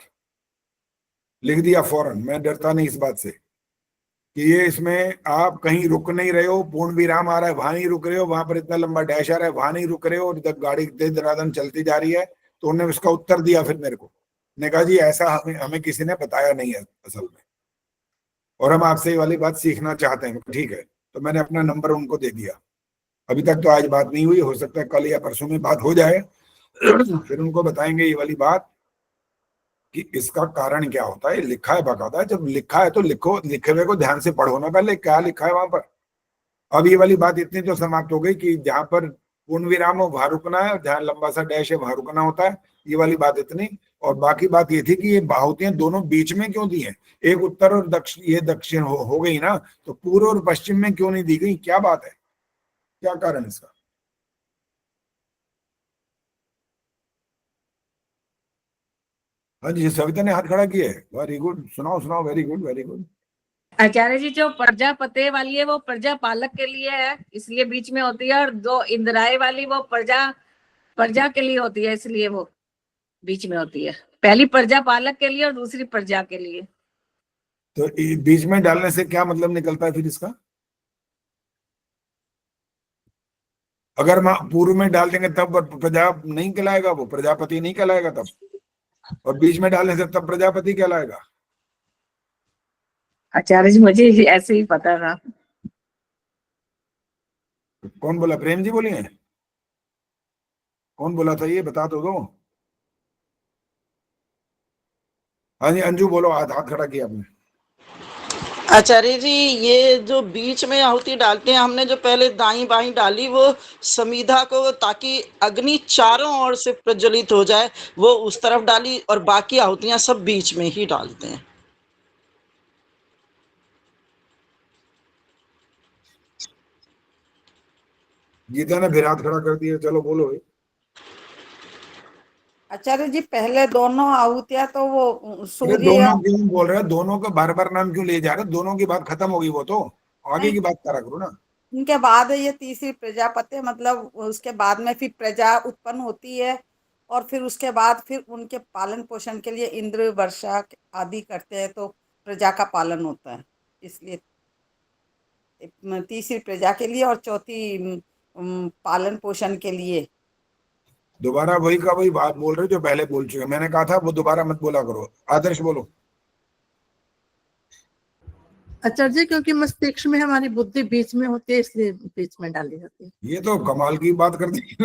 लिख दिया फौरन। मैं डरता नहीं इस बात से कि ये इसमें आप कहीं रुक नहीं रहे हो, पूर्ण विराम आ रहा है वहां नहीं रुक रहे हो, वहां पर इतना लंबा डैश आ रहा है वहां नहीं रुक रहे हो, और गाड़ी तेज दरादन चलती जा रही है, तो उन्होंने उसका उत्तर दिया फिर मेरे को, ने कहा जी ऐसा हमें किसी ने बताया नहीं है असल में, और हम आपसे ये वाली बात सीखना चाहते हैं। ठीक है, तो मैंने अपना नंबर उनको दे दिया। अभी तक तो आज बात नहीं हुई, हो सकता है कल या परसों में बात हो जाए। फिर उनको बताएंगे ये वाली बात कि इसका कारण क्या होता है। लिखा है बाकायदा, जब लिखा है तो लिखो, लिखे हुए को ध्यान से पढ़ो ना पहले क्या लिखा है वहां पर। अब ये वाली बात इतनी तो समाप्त हो गई कि जहां पर पूर्ण विराम हो वहां रुकना है, जहां लंबा सा डैश है वहां रुकना होता है, ये वाली बात इतनी। और बाकी बात ये थी कि ये बाहुतियां दोनों बीच में क्यों दी हैं, एक उत्तर और दक्षिण, ये दक्षिण हो गई ना, तो पूर्व और पश्चिम में क्यों नहीं दी गई, क्या बात है, क्या कारण इसका? हाँ जी, सविता ने हाथ खड़ा किया है, वेरी गुड, सुनाओ सुनाओ, वेरी गुड वेरी गुड। आचार्य जी, जो प्रजापति वाली है वो प्रजा पालक के लिए है, इसलिए बीच में होती है, और जो इंद्राय वाली वो प्रजा के लिए होती है, इसलिए वो बीच में होती है। पहली प्रजा पालक के लिए और दूसरी प्रजा के लिए। तो बीच में डालने से क्या मतलब निकलता है फिर इसका? अगर पूर्व में डाल देंगे तब प्रजा नहीं कहलाएगा, वो प्रजापति नहीं कहलाएगा तब, और बीच में डालने से तब प्रजापति कहलाएगा। आचार्य जी, मुझे ऐसे ही पता था। कौन बोला? प्रेम जी बोली है? कौन बोला था ये, बता तो दो। हाँ जी, अंजू बोलो, हाथ खड़ा किया आपने। आचार्य जी, ये जो बीच में आहुति डालते हैं, हमने जो पहले दाई बाई डाली वो समीधा को, ताकि अग्नि चारों ओर से प्रज्वलित हो जाए, वो उस तरफ डाली, और बाकी आहुतियां सब बीच में ही डालते हैं। गीता ने फिर हाथ खड़ा कर दिया, चलो बोलो। आचार्य जी, पहले दोनों आहुतियां तो वो सूर्य, दोनों क्यों बोल रहे हो, दोनों का बार बार नाम क्यों ले जा रहे हो? दोनों की बात खत्म होगी, वो तो आगे की बात करा करो ना। उनके बाद ये तीसरी प्रजापति, मतलब उसके बाद में फिर प्रजा उत्पन्न होती है, और फिर उसके बाद फिर उनके पालन पोषण के लिए इंद्र वर्षा आदि करते हैं, तो प्रजा का पालन होता है। इसलिए तीसरी प्रजा के लिए और चौथी पालन पोषण के लिए। दोबारा वही का वही बात बोल रहे जो पहले बोल चुके, मैंने कहा था वो दोबारा मत बोला करो। आदर्श बोलो। आचार्य जी, क्योंकि मस्तिष्क में हमारी बुद्धि बीच में होती है, इसलिए बीच में डाली जाती है। ये तो कमाल की बात कर दी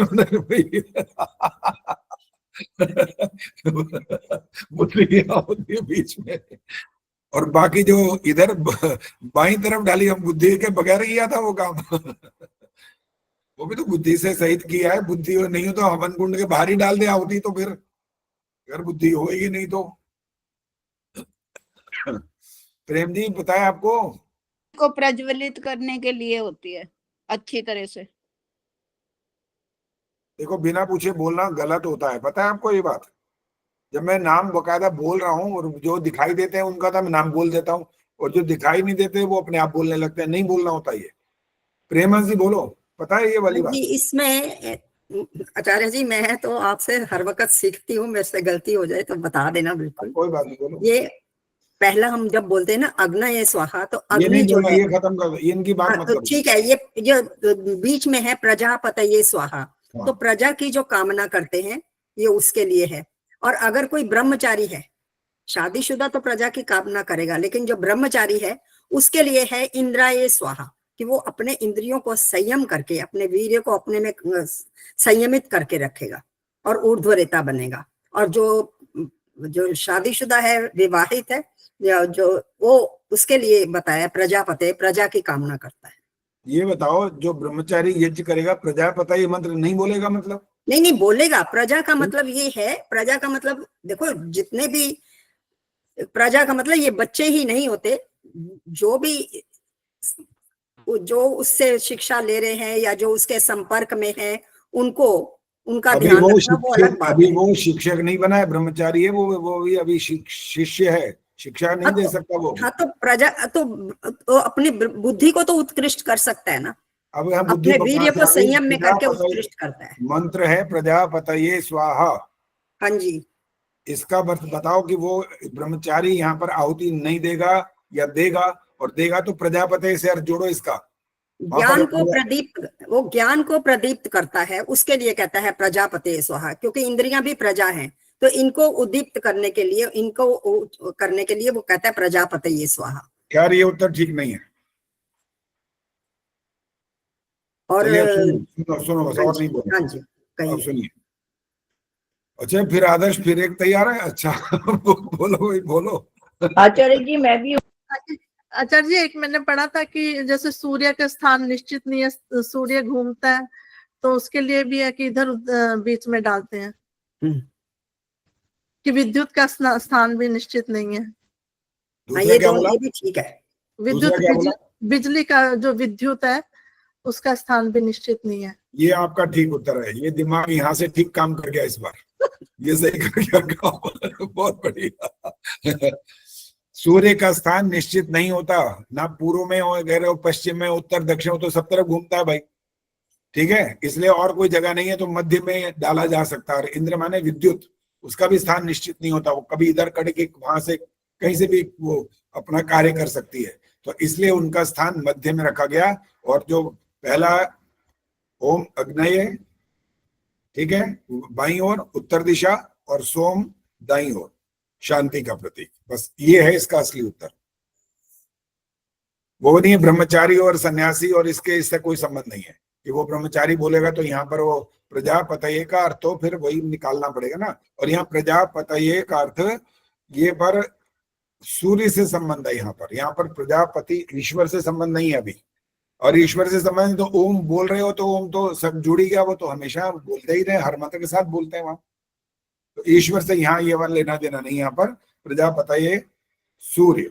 बुद्धि होती है बीच में, और बाकी जो इधर बाईं तरफ डाली, हम बुद्धि के बगैर ही किया था वो काम। वो भी तो बुद्धि से सहित किया है, बुद्धि नहीं हो तो हवन कुंड के बाहर ही डाल दे आहुति, तो फिर अगर बुद्धि होगी नहीं तो। प्रेम जी बताए आपको? को प्रज्वलित करने के लिए होती है अच्छी तरह से। देखो, बिना पूछे बोलना गलत होता है, पता है आपको ये बात? जब मैं नाम बकायदा बोल रहा हूँ और जो दिखाई देते हैं उनका तो मैं नाम बोल देता हूँ, और जो दिखाई नहीं देते वो अपने आप बोलने लगते हैं, नहीं बोलना होता ये। प्रेमा जी बोलो, पता है ये वाली बात? इसमें आचार्य जी, मैं तो आपसे हर वक्त सीखती हूँ, मेरे से गलती हो जाए तो बता देना, बिल्कुल कोई बात नहीं, बोलो। ये पहला हम जब बोलते हैं ना अग्नये स्वाहा, तो ये अग्नि जो है, ये खत्म कर दो, ये इनकी बात मत तो करो। ठीक है, ये जो बीच में है प्रजापतये स्वाहा, तो प्रजा की जो कामना करते हैं ये उसके लिए है। और अगर कोई ब्रह्मचारी है, शादीशुदा तो प्रजा की कामना करेगा, लेकिन जो ब्रह्मचारी है उसके लिए है इंद्राये स्वाहा, कि वो अपने इंद्रियों को संयम करके, अपने वीर्य को अपने में संयमित करके रखेगा और ऊर्ध्वरेता बनेगा। और जो शादीशुदा है, विवाहित है, या जो वो उसके लिए बताया प्रजापति, प्रजा की कामना करता है। ये बताओ, जो ब्रह्मचारी यज्ञ करेगा प्रजापति ये मंत्र नहीं बोलेगा? मतलब नहीं बोलेगा। प्रजा का मतलब ये है, प्रजा का मतलब देखो, जितने भी प्रजा का मतलब ये बच्चे ही नहीं होते, जो उससे शिक्षा ले रहे हैं या जो उसके संपर्क में है, उनको उनका ध्यान रखना, वो अलग बात है। अभी वो शिक्षक नहीं बना है, ब्रह्मचारी है वो भी अभी शिष्य है, शिक्षा नहीं दे सकता वो। हाँ, तो प्रजा तो अपनी बुद्धि को तो उत्कृष्ट कर सकता है ना, अब हम अपने वीर्य को संयम में करके उत्कृष्ट करता है। मंत्र है प्रजापतये स्वाहा। हाँ जी, इसका अर्थ बताओ कि वो ब्रह्मचारी यहाँ पर आहुति नहीं देगा या देगा, और देगा तो प्रजापति से अर्थ जोड़ो इसका। ज्ञान को प्रदीप, वो ज्ञान को प्रदीप्त करता है, उसके लिए कहता है प्रजापते स्वाहा, क्योंकि इंद्रियां भी प्रजा हैं, तो इनको उद्दीप्त करने के लिए, इनको करने के लिए वो कहता है प्रजापते स्वाहा। क्या ये उत्तर ठीक नहीं है? और सुनो बस, और नहीं बोलो। हाँ जी, अब सुनिए। अच्छा फिर आदर्श फिर एक तैयार है? अच्छा बोलो भाई बोलो। आचार्य जी मैं भी आचार्य जी, एक मैंने पढ़ा था कि जैसे सूर्य का स्थान निश्चित नहीं है, सूर्य घूमता है, तो उसके लिए भी है कि इधर बीच में डालते हैं कि विद्युत का स्थान भी निश्चित नहीं है। ये दोनों ये भी ठीक है। विद्युत बिजली का जो विद्युत है उसका स्थान भी निश्चित नहीं है। ये आपका ठीक उत्तर है। ये दिमाग यहाँ से ठीक काम कर गया इस बार। ये सही कर गया, बहुत बढ़िया। सूर्य का स्थान निश्चित नहीं होता, ना पूर्व में हो, कह रहे हो पश्चिम में, उत्तर दक्षिण हो, तो सब तरफ घूमता है भाई, ठीक है। इसलिए और कोई जगह नहीं है तो मध्य में डाला जा सकता है। इंद्र माने विद्युत, उसका भी स्थान निश्चित नहीं होता, वो कभी इधर कट के वहां से कहीं से भी वो अपना कार्य कर सकती है, तो इसलिए उनका स्थान मध्य में रखा गया। और जो पहला ओम अग्नये, ठीक है, बाईं ओर उत्तर दिशा, और सोम दाईं ओर शांति का प्रतीक, बस ये है इसका असली उत्तर। वो नहीं ब्रह्मचारी और सन्यासी और इससे कोई संबंध नहीं है कि वो ब्रह्मचारी बोलेगा तो यहाँ पर वो प्रजापतये का अर्थ तो फिर वही निकालना पड़ेगा ना। और यहाँ प्रजापतये का अर्थ ये पर सूर्य से संबंध है, यहाँ पर प्रजापति ईश्वर से संबंध नहीं है अभी। और ईश्वर से संबंध तो ओम बोल रहे हो तो ओम तो सब जुड़ी गया, वो तो हमेशा बोलते ही रहे, हर मंत्र के साथ बोलते हैं वहां, तो ईश्वर से यहाँ ये वाला लेना देना नहीं। यहाँ पर प्रजापतये सूर्य।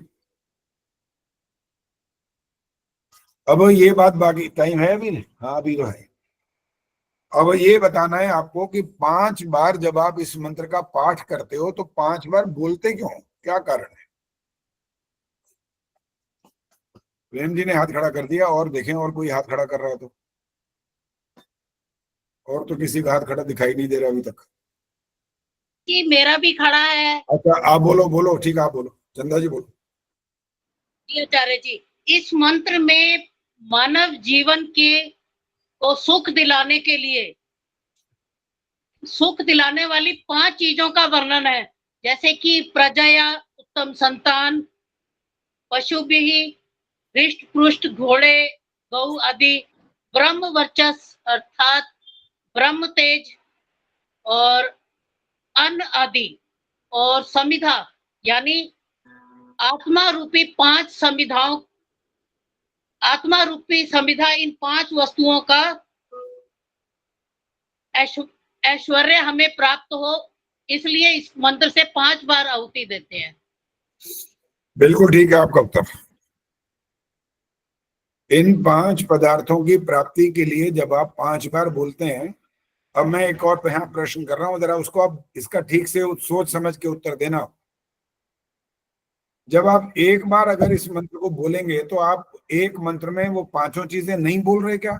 अब ये बात बाकी टाइम है अभी? हाँ अभी तो है। अब ये बताना है आपको कि 5 बार जब आप इस मंत्र का पाठ करते हो तो 5 बार बोलते क्यों, क्या कारण है? प्रेम जी ने हाथ खड़ा कर दिया, और देखें और कोई हाथ खड़ा कर रहा है तो। और तो किसी का हाथ खड़ा दिखाई नहीं दे रहा अभी तक। कि मेरा भी खड़ा है। अच्छा आप बोलो, ठीक है आप बोलो, चंदा जी बोलो। आचार्य जी, इस मंत्र में मानव जीवन को सुख दिलाने के लिए, सुख दिलाने वाली 5 चीजों का वर्णन है, जैसे कि प्रजया, उत्तम संतान, पशु भी, हृष्ट पुष्ट घोड़े, गौ आदि, ब्रह्म वर्चस अर्थात ब्रह्म तेज, और अन्न आदि, और समिधा यानी आत्मा रूपी 5 समिधाओं, आत्मा रूपी समिधा, इन 5 वस्तुओं का ऐश्वर्य हमें प्राप्त हो, इसलिए इस मंत्र से 5 बार आहुति देते हैं। बिल्कुल ठीक है आपका उत्तर। इन 5 पदार्थों की प्राप्ति के लिए जब आप 5 बार बोलते हैं, अब मैं एक और यहाँ प्रश्न कर रहा हूं, जरा उसको आप इसका ठीक से सोच समझ के उत्तर देना। जब आप एक बार अगर इस मंत्र को बोलेंगे तो आप एक मंत्र में वो 5 चीजें नहीं बोल रहे क्या?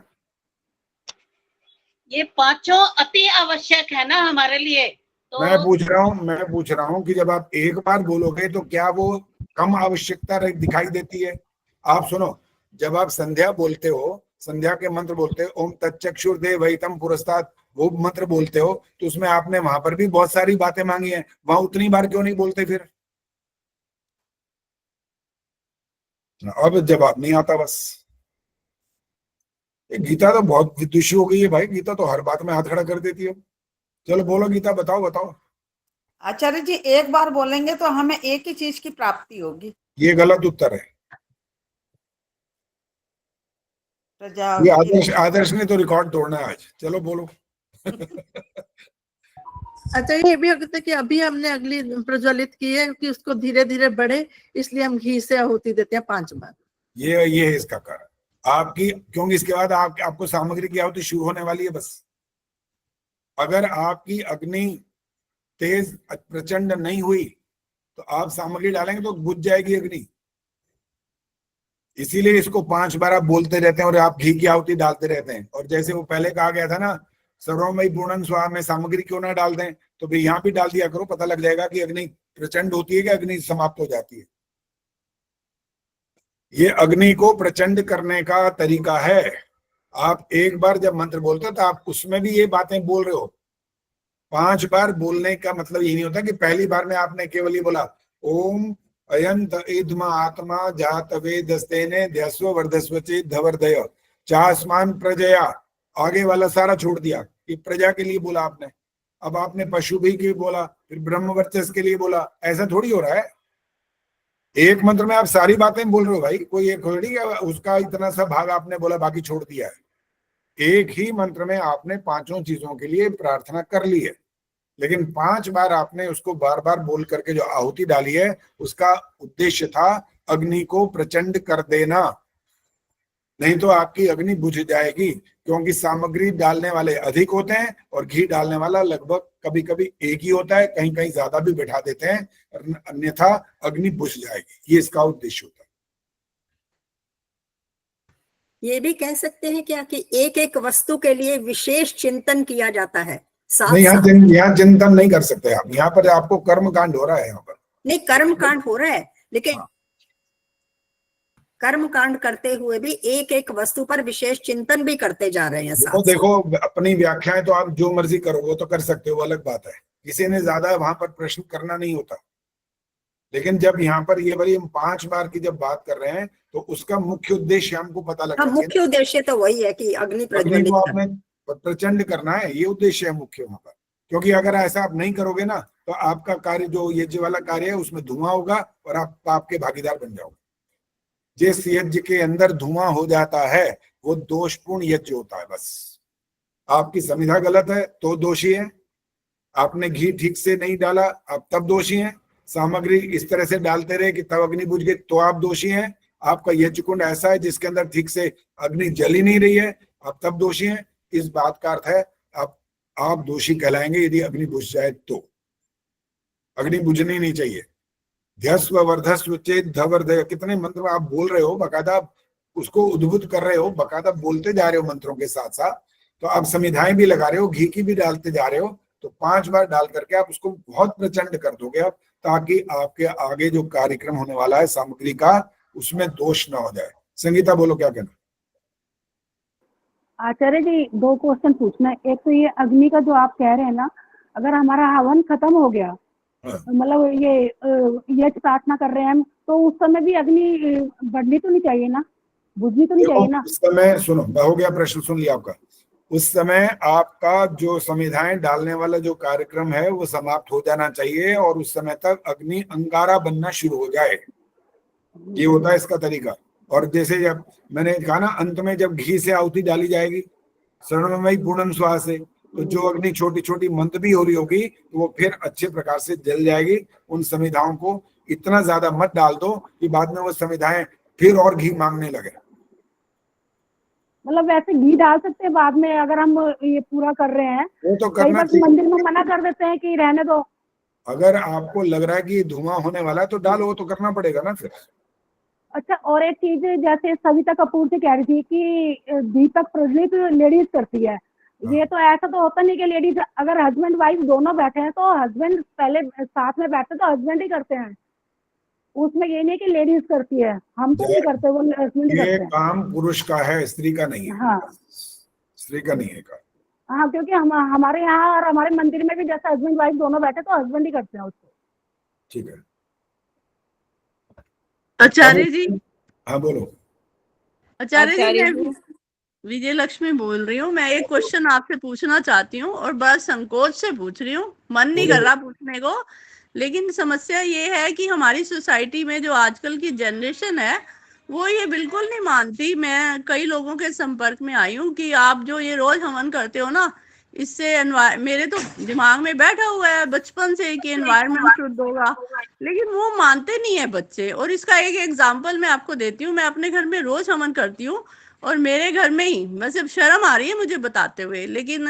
ये 5 अति आवश्यक है ना हमारे लिए, तो मैं पूछ रहा हूँ कि जब आप एक बार बोलोगे तो क्या वो कम आवश्यकता दिखाई देती है? आप सुनो, जब आप संध्या बोलते हो, संध्या के मंत्र बोलते हो, ओम तच्चक्षुर्देवहितं पुरस्तात्, वो मंत्र बोलते हो, तो उसमें आपने वहां पर भी बहुत सारी बातें मांगी हैं, वहां उतनी बार क्यों नहीं बोलते फिर? अब जवाब नहीं आता बस। गीता तो बहुत विदुषी हो गई है भाई, गीता तो हर बात में हाथ खड़ा कर देती है। चलो बोलो गीता, बताओ। आचार्य जी, एक बार बोलेंगे तो हमें एक ही चीज की प्राप्ति होगी। ये गलत उत्तर है। ये आदर्श ने तो रिकॉर्ड तोड़ना है आज। चलो बोलो। अच्छा ये भी होता है कि अभी हमने अगली प्रज्वलित की है कि उसको धीरे धीरे बढ़े, इसलिए हम घी से आहुति देते हैं 5 बार। ये है इसका कारण आपकी, क्योंकि इसके बाद आपको सामग्री की आहुति शुरू होने वाली है। बस अगर आपकी अग्नि तेज प्रचंड नहीं हुई तो आप सामग्री डालेंगे तो बुझ जाएगी अग्नि, इसीलिए इसको 5 बार आप बोलते रहते हैं और आप घी की आहुति डालते रहते हैं। और जैसे वो पहले कहा गया था ना, सर्वमयी पूर्णं स्वाहा में सामग्री क्यों ना डाल दें, तो भाई यहाँ भी डाल दिया करो, पता लग जाएगा कि अग्नि प्रचंड होती है कि अग्नि समाप्त हो जाती है। ये अग्नि को प्रचंड करने का तरीका है। आप एक बार जब मंत्र बोलते हो तो आप उसमें भी ये बातें बोल रहे हो। 5 बार बोलने का मतलब ये नहीं होता कि पहली बार में आपने केवल ये बोला ओम अयंत इद्म आत्मा जात वेदस्तेने ध्यस्व वर्धस्व चेत धवर्धय चास्मान प्रजया, आगे वाला सारा छोड़ दिया कि प्रजा के लिए बोला आपने, अब आपने पशु भी के बोला, फिर ब्रह्म वर्चस्व के लिए बोला। ऐसा थोड़ी हो रहा है, एक मंत्र में आप सारी बातें बोल रहे हो भाई, कोई एक थोड़ी उसका इतना सा भाग आपने बोला बाकी छोड़ दिया है। एक ही मंत्र में आपने 5 चीजों के लिए प्रार्थना कर ली है, लेकिन 5 बार आपने उसको बार बार बोल करके जो आहुति डाली है उसका उद्देश्य था अग्नि को प्रचंड कर देना, नहीं तो आपकी अग्नि बुझ जाएगी, क्योंकि सामग्री डालने वाले अधिक होते हैं और घी डालने वाला लगभग कभी कभी एक ही होता है, कहीं कहीं ज्यादा भी बैठा देते हैं, अन्यथा अग्नि बुझ जाएगी। ये इसका उद्देश्य होता है। ये भी कह सकते हैं क्या कि एक एक वस्तु के लिए विशेष चिंतन किया जाता है? नहीं, यहाँ चिंतन नहीं कर सकते आप, यहाँ पर आपको कर्म कांड हो रहा है। यहाँ पर नहीं, कर्म कांड हो रहा है, लेकिन कर्म कांड करते हुए भी एक एक वस्तु पर विशेष चिंतन भी करते जा रहे हैं। तो देखो, अपनी व्याख्याएं तो आप जो मर्जी करो वो तो कर सकते हो, वो अलग बात है, किसी ने ज्यादा वहां पर प्रश्न करना नहीं होता। लेकिन जब यहाँ पर ये वाली हम 5 बार की जब बात कर रहे हैं तो उसका मुख्य उद्देश्य हमको पता लगना चाहिए। मुख्य उद्देश्य तो वही है कि अग्नि प्रज्वलित आपने प्रचंड करना है, ये उद्देश्य है मुख्य वहां पर। क्योंकि अगर ऐसा आप नहीं करोगे ना तो आपका कार्य जो यज्ञ वाला कार्य है उसमें धुआं होगा और आप पाप के भागीदार बन जाओगे। जिस यज्ञ के अंदर धुआं हो जाता है वो दोषपूर्ण यज्ञ होता है। बस आपकी संविधा गलत है तो दोषी है, आपने घी ठीक से नहीं डाला आप तब दोषी हैं, सामग्री इस तरह से डालते रहे कि तब अग्नि बुझ गई तो आप दोषी हैं, आपका यज्ञ कुंड ऐसा है जिसके अंदर ठीक से अग्नि जल ही नहीं रही है आप तब दोषी हैं। इस बात का अर्थ है आप दोषी कहलाएंगे यदि अग्नि बुझ जाए तो। अग्नि बुझनी नहीं चाहिए। ध्यस्व वर्धस्व चेत धवर्धय, कितने मंत्र आप बोल रहे हो, बकायदा उसको उद्भुत कर रहे हो, बकायदा बोलते जा रहे हो मंत्रों के साथ साथ, तो आप समिधाएं भी लगा रहे हो, घी की भी डालते जा रहे हो, तो 5 बार डाल करके आप उसको बहुत प्रचंड कर दोगे आप, ताकि आपके आगे जो कार्यक्रम होने वाला है सामग्री का उसमें दोष ना हो जाए। संगीता बोलो क्या कहना। आचार्य जी 2 क्वेश्चन पूछना है। एक तो ये अग्नि का जो आप कह रहे हैं ना, अगर हमारा हवन खत्म हो गया, मतलब ये यज्ञ प्रार्थना कर रहे हैं हम, तो उस समय भी अग्नि बढ़नी तो नहीं चाहिए ना, बुझनी तो नहीं चाहिए ना? उस समय सुनो, हो गया प्रश्न सुन लिया आपका। उस समय आपका जो समिधाएं डालने वाला जो कार्यक्रम है वो समाप्त हो जाना चाहिए और उस समय तक अग्नि अंगारा बनना शुरू हो जाए। ये होता है इसका तरीका। और जैसे जब मैंने कहा ना, अंत में जब घी से आहुति डाली जाएगी स्वर्णमयी पूर्णम स्वाहा से, तो जो अग्नि छोटी छोटी मंद भी हो रही होगी तो वो फिर अच्छे प्रकार से जल जाएगी। उन समिधाओं को इतना ज्यादा मत डाल दो कि बाद में वो समिधाएं फिर और घी मांगने लगे। मतलब वैसे घी डाल सकते हैं बाद में अगर हम ये पूरा कर रहे हैं? वो तो कई करना बार चाहिए। मंदिर में मना कर देते हैं कि रहने दो। अगर आपको लग रहा है कि धुआं होने वाला है तो डालो, तो करना पड़ेगा ना फिर। अच्छा, और एक चीज जैसे सविता कपूर से कह रही थी कि दीपक प्रज्वलित लेडीज करती है, ये तो ऐसा तो होता नहीं कि लेडीज, अगर हस्बैंड वाइफ दोनों बैठे हैं तो हस्बैंड पहले साथ में बैठते तो हस्बैंड ही करते हैं, उसमें ये नहीं कि लेडीज करती है, हम तो नहीं करते, वो हस्बैंड ही करते ये हैं। काम पुरुष का है, स्त्री का नहीं है। हाँ स्त्री का नहीं है काम। हाँ, क्योंकि हमारे यहाँ और हमारे मंदिर में भी जैसे हस्बैंड वाइफ दोनों बैठे तो हस्बैंड ही करते हैं उसको। ठीक है आचार्य जी। हाँ बोलो। आचार्य जी, मैं विजय लक्ष्मी बोल रही हूँ। मैं एक क्वेश्चन आपसे पूछना चाहती हूँ और बस संकोच से पूछ रही हूँ, मन नहीं कर रहा पूछने को, लेकिन समस्या ये है कि हमारी सोसाइटी में जो आजकल की जनरेशन है वो ये बिल्कुल नहीं मानती। मैं कई लोगों के संपर्क में आई हूँ कि आप जो ये रोज हवन करते हो ना, इससे मेरे तो दिमाग में बैठा हुआ है बचपन से कि एनवायरनमेंट शुद्ध होगा, लेकिन वो मानते नहीं है बच्चे। और इसका एक एग्जांपल मैं आपको देती हूँ। मैं अपने घर में रोज हवन करती हूँ और मेरे घर में ही, वैसे शर्म आ रही है मुझे बताते हुए, लेकिन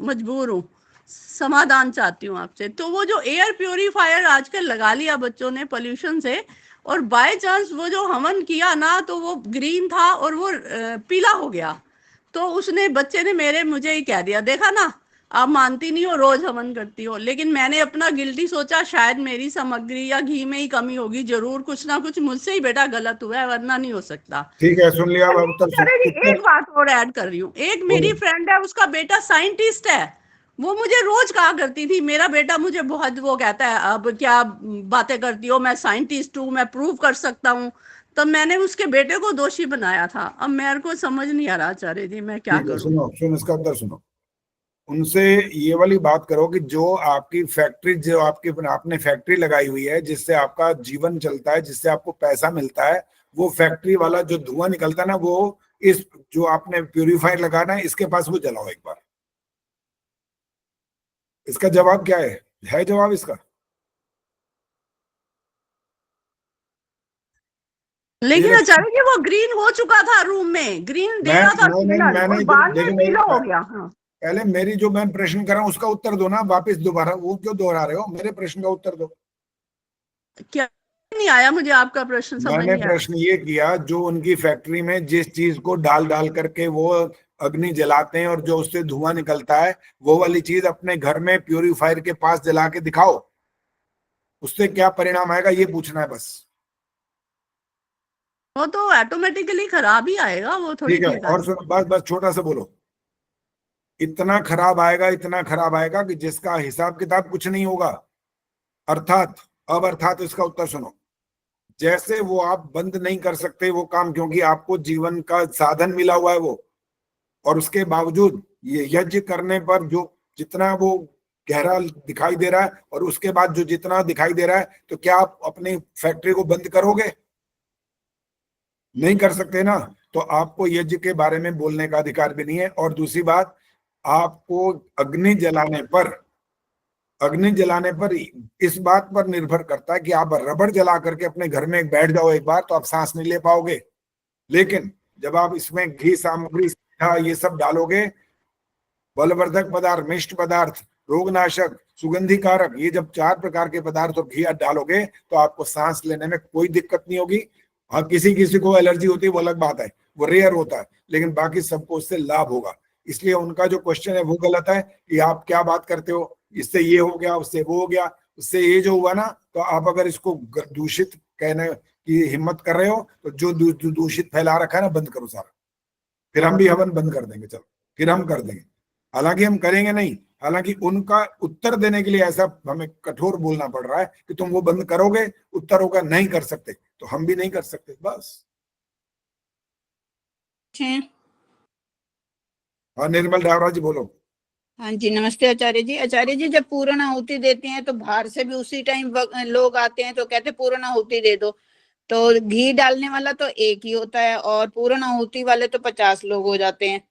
मजबूर हूँ, समाधान चाहती हूँ आपसे। तो वो जो एयर प्योरीफायर आजकल लगा लिया बच्चों ने पोल्यूशन से, और बाय चांस वो जो हवन किया ना तो वो ग्रीन था और वो पीला हो गया, तो उसने बच्चे ने मुझे ही कह दिया, देखा ना आप मानती नहीं हो, रोज हवन करती हो, लेकिन मैंने अपना गिल्टी सोचा शायद मेरी सामग्री या घी में ही कमी होगी, जरूर कुछ ना कुछ मुझसे ही बेटा गलत हुआ है, वरना नहीं हो सकता। ठीक है, सुन लिया। अब उत्तर अरे जी, एक बात और ऐड कर रही हूँ। एक मेरी फ्रेंड है, उसका बेटा साइंटिस्ट है, वो मुझे रोज कहा करती थी, मेरा बेटा मुझे बहुत वो कहता है, अब क्या बातें करती हो, मैं साइंटिस्ट हूँ, मैं प्रूव कर सकता हूँ। तब मैंने उसके बेटे को दोषी बनाया था। अब मेरे को समझ नहीं आ रहा आचार्य जी मैं क्या करूँ। सुनो इसका उत्तर सुनो। उनसे ये वाली बात करो कि जो आपकी फैक्ट्री, जो आपने फैक्ट्री लगाई हुई है जिससे आपका जीवन चलता है, जिससे आपको पैसा मिलता है, वो फैक्ट्री वाला जो धुआं निकलता है ना, वो इस जो आपने प्यूरिफायर लगाना है इसके पास वो जलाओ एक बार। इसका जवाब क्या है जवाब इसका? लेकिन आचार्य जी वो ग्रीन हो चुका था, रूम में ग्रीन दे रहा था, और बाद में पीला हो गया। हाँ। पहले मेरी जो मैं प्रश्न कर रहा हूँ उसका उत्तर दो ना, वापस दोबारा वो क्यों दोहरा रहे हो? मेरे प्रश्न का उत्तर दो। क्या नहीं आया मुझे आपका प्रश्न समझ नहीं आया। मैंने प्रश्न ये किया, जो उनकी फैक्ट्री में जिस चीज को डाल करके वो अग्नि जलाते हैं और जो उससे धुआं निकलता है, वो वाली चीज अपने घर में प्यूरिफायर के पास जला के दिखाओ, उससे क्या परिणाम आएगा ये पूछना है बस। वो तो ऑटोमेटिकली खराब ही आएगा, वो थोड़ी ठीक है। और सुनो, बस छोटा सा बोलो। इतना खराब आएगा कि जिसका हिसाब किताब कुछ नहीं होगा। अर्थात इसका उत्तर सुनो। जैसे वो आप बंद नहीं कर सकते वो काम, क्योंकि आपको जीवन का साधन मिला हुआ है वो, और उसके बावजूद ये यज्ञ करने पर जो जितना वो गहरा दिखाई दे रहा है और उसके बाद जो जितना दिखाई दे रहा है, तो क्या आप अपनी फैक्ट्री को बंद करोगे? नहीं कर सकते ना। तो आपको यज्ञ के बारे में बोलने का अधिकार भी नहीं है। और दूसरी बात, आपको अग्नि जलाने पर इस बात पर निर्भर करता है कि आप रबड़ जला करके अपने घर में बैठ जाओ एक बार, तो आप सांस नहीं ले पाओगे। लेकिन जब आप इसमें घी सामग्री ये सब डालोगे, बलवर्धक पदार्थ, मिष्ट पदार्थ, रोगनाशक, सुगंधी कारक, ये जब 4 प्रकार के पदार्थ और घी डालोगे तो आपको सांस लेने में कोई दिक्कत नहीं होगी। हाँ, किसी को एलर्जी होती है वो अलग बात है, वो रेयर होता है, लेकिन बाकी सबको उससे लाभ होगा। इसलिए उनका जो क्वेश्चन है वो गलत है कि आप क्या बात करते हो, इससे ये हो गया, उससे वो हो गया, उससे ये जो हुआ ना। तो आप अगर इसको दूषित कहने की हिम्मत कर रहे हो तो जो दूषित फैला रखा है ना, बंद करो सारा। फिर हम भी हवन बंद कर देंगे, चलो फिर हम कर देंगे। हालांकि हम करेंगे नहीं, हालांकि उनका उत्तर देने के लिए ऐसा हमें कठोर बोलना पड़ रहा है कि तुम वो बंद करोगे, उत्तर होगा नहीं कर सकते, तो हम भी नहीं कर सकते बस। हाँ, निर्मल डावरा जी बोलो। हाँ जी, नमस्ते आचार्य जी। आचार्य जी, जब पूर्ण आहुति देते हैं तो बाहर से भी उसी टाइम लोग आते हैं तो कहते पूर्ण आहुति दे दो, तो घी डालने वाला तो एक ही होता है और पूर्ण आहुति वाले तो 50 लोग हो जाते हैं,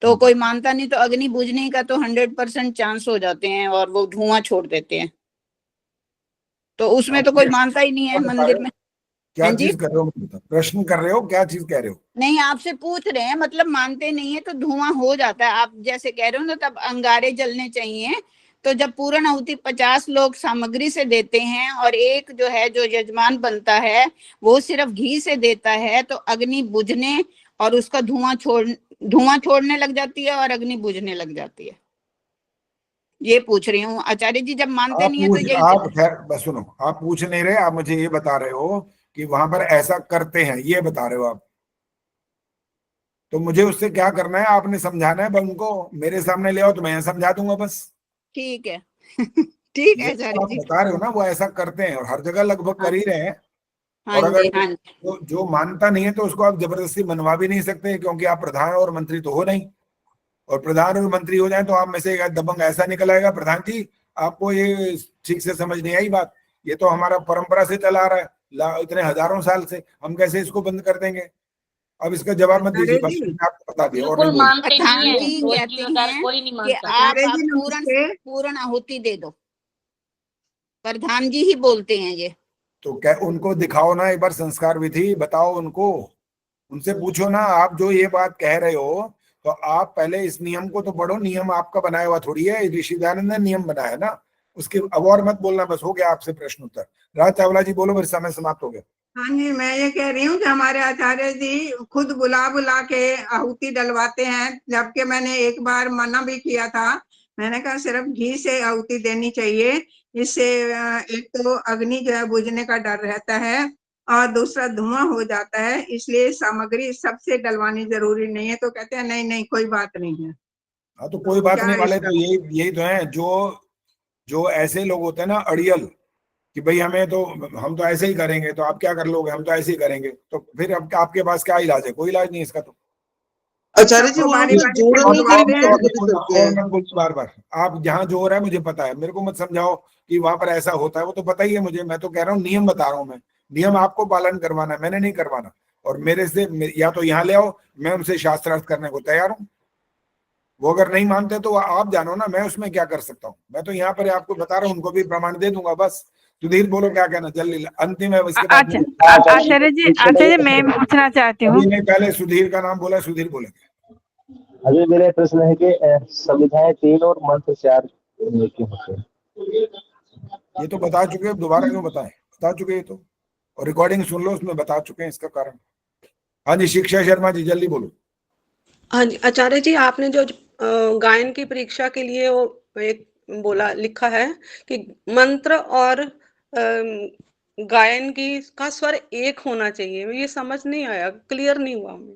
तो कोई मानता नहीं, तो अग्नि बुझने का तो 100% चांस हो जाते हैं और वो धुआं छोड़ देते हैं, तो उसमें तो कोई मानता ही नहीं है मंदिर में। क्या चीज कर रहे हो? प्रश्न कर रहे हो, क्या चीज कह रहे हो? नहीं, आपसे पूछ रहे हैं, मतलब मानते नहीं है तो धुआं हो जाता है, आप जैसे कह रहे हो ना, तब अंगारे जलने चाहिए। तो जब पूर्ण आहुति 50 लोग सामग्री से देते हैं और एक जो है जो यजमान बनता है वो सिर्फ घी से देता है, तो अग्नि बुझने और उसका धुआं छोड़ने लग जाती है और अग्नि बुझने लग जाती है। ये पूछ रही हूँ आचार्य जी, जब मानते नहीं है तो ये आप बस सुनो, आप पूछ नहीं रहे, आप मुझे ये बता रहे हो कि वहां पर ऐसा करते हैं, ये बता रहे हो आप। तो मुझे उससे क्या करना है? आपने समझाना है उनको, मेरे सामने ले आओ तो मैं समझा दूंगा बस। ठीक है। ठीक है आचार्य जी, बता रहे हो ना वो ऐसा करते हैं और हर जगह लगभग कर ही रहे हैं। हाँ और अगर जी, हाँ जी। जो मानता नहीं है तो उसको आप जबरदस्ती मनवा भी नहीं सकते, क्योंकि आप प्रधान और मंत्री तो हो नहीं। और प्रधान और मंत्री हो जाए तो आप में से एक दबंग ऐसा निकल आएगा, प्रधान जी आपको ये ठीक से समझ नहीं आई बात, ये तो हमारा परंपरा से चला आ रहा है इतने हजारों साल से, हम कैसे इसको बंद कर देंगे? अब इसका जवाब मत दीजिए, बस आपको बता दिया। और प्रधान जी कहते हैं कि आप पूर्ण आहुति दे दो, प्रधान जी ही बोलते हैं ये। तो क्या उनको दिखाओ ना एक बार संस्कार विधि, बताओ उनको, उनसे पूछो ना। आप जो ये बात कह रहे हो तो आप पहले इस नियम को तो पढ़ो, नियम आपका बनाया हुआ थोड़ी है, ऋषि दयानंद ने नियम बनाया है ना, उसके अब और मत बोलना। बस हो गया आपसे प्रश्न उत्तर। राज चावला जी बोलो, फिर समय समाप्त हो गया। हाँ जी, मैं ये कह रही हूँ कि हमारे आचार्य जी खुद बुला के आहुति डलवाते हैं, जबकि मैंने एक बार मना भी किया था मैंने कहा सिर्फ घी से आहुति देनी चाहिए, इससे एक तो अग्नि जो है बुझने का डर रहता है और दूसरा धुआं हो जाता है, इसलिए सामग्री सबसे डलवानी जरूरी नहीं है। तो कहते हैं नहीं नहीं कोई बात नहीं है। हाँ तो कोई बात क्या नहीं वाले इसका तो यही तो है, जो ऐसे लोग होते हैं ना अड़ियल, कि भाई हम तो ऐसे ही करेंगे, तो आप क्या कर लोगे, हम तो ऐसे ही करेंगे, तो फिर अब आपके पास क्या इलाज है? कोई इलाज नहीं इसका। तो आचार्य जी, वो लोग जोड़ने के लिए भी गलत करते हैं। बार बार आप जहाँ जोर है मुझे पता है, मेरे को मत समझाओ कि वहां पर ऐसा होता है, वो तो पता ही है मुझे। मैं तो कह रहा हूँ नियम बता रहा हूँ, मैं नियम आपको पालन करवाना है, मैंने नहीं करवाना। और मेरे से या तो यहाँ ले आओ, मैं उनसे शास्त्रार्थ करने को तैयार हूँ। वो अगर नहीं मानते तो आप जानो ना, मैं उसमें क्या कर सकता हूँ। मैं तो यहाँ पर आपको बता रहा हूँ, उनको भी प्रमाण दे दूंगा। बस सुधीर बोलो क्या कहना, जल्दी अंतिम है इसके बाद। आचार्य जी मैं पूछना चाहती हूँ। पहले सुधीर का नाम बोला, सुधीर बोलेंगे। अभी मेरा प्रश्न है कि संविधाएं 3 और मंत्र 4 क्यों होते हैं? ये तो बता चुके, दोबारा क्यों बताएं? बता चुके ये तो, और रिकॉर्डिंग सुन लो, उसमें बता चुके हैं इसका कारण। हाँ जी, शिक्षा शर्मा जी जल्दी बोलो। हाँ जी आचार्य जी, आपने जो गायन की परीक्षा के लिए वो एक बोला लिखा है कि मंत्र और गायन का स्वर एक होना चाहिए, ये समझ नहीं आया, क्लियर नहीं हुआ हमें।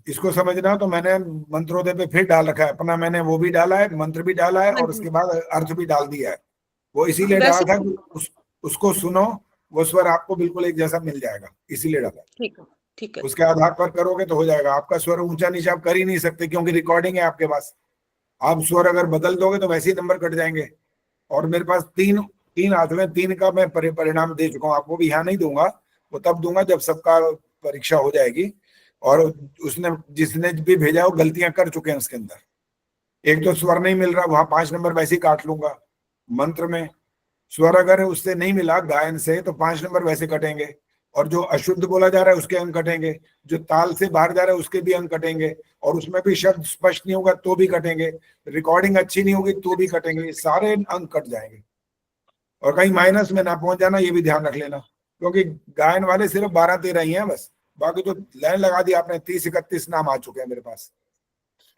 इसको समझना तो मैंने मंत्रोदय पे फिर डाल रखा है अपना, मैंने वो भी डाला है, मंत्र भी डाला है, और उसके बाद अर्थ भी डाल दिया है। वो इसीलिए डाला था कि उसको सुनो, वो स्वर आपको बिल्कुल एक जैसा मिल जाएगा, इसीलिए डाला। ठीक है। उसके आधार पर करोगे तो हो जाएगा। आपका स्वर ऊंचा नीचा आप कर ही नहीं सकते, क्योंकि रिकॉर्डिंग है आपके पास। आप स्वर अगर बदल दोगे तो वैसे ही नंबर कट जाएंगे। और मेरे पास तीन हाथ में 3 का मैं परिणाम दे चुका हूँ आपको, भी यहाँ नहीं दूंगा, वो तब दूंगा जब सबका परीक्षा हो जाएगी। और उसने जिसने भी भेजा वो गलतियां कर चुके हैं उसके अंदर। एक तो स्वर नहीं मिल रहा, वहां 5 नंबर वैसे ही काट लूंगा। मंत्र में स्वर अगर उससे नहीं मिला गायन से तो 5 नंबर वैसे कटेंगे, और जो अशुद्ध बोला जा रहा है उसके अंक कटेंगे, जो ताल से बाहर जा रहा है उसके भी अंक कटेंगे, और उसमें भी शब्द स्पष्ट नहीं होगा तो भी कटेंगे, रिकॉर्डिंग अच्छी नहीं होगी तो भी कटेंगे, सारे अंक कट जाएंगे। और कहीं माइनस में ना पहुंच जाना, ये भी ध्यान रख लेना, क्योंकि गायन वाले सिर्फ 12-13 ही हैं बस। बाकी तो लाइन लगा दी आपने, 30-31 नाम आ चुके हैं मेरे पास।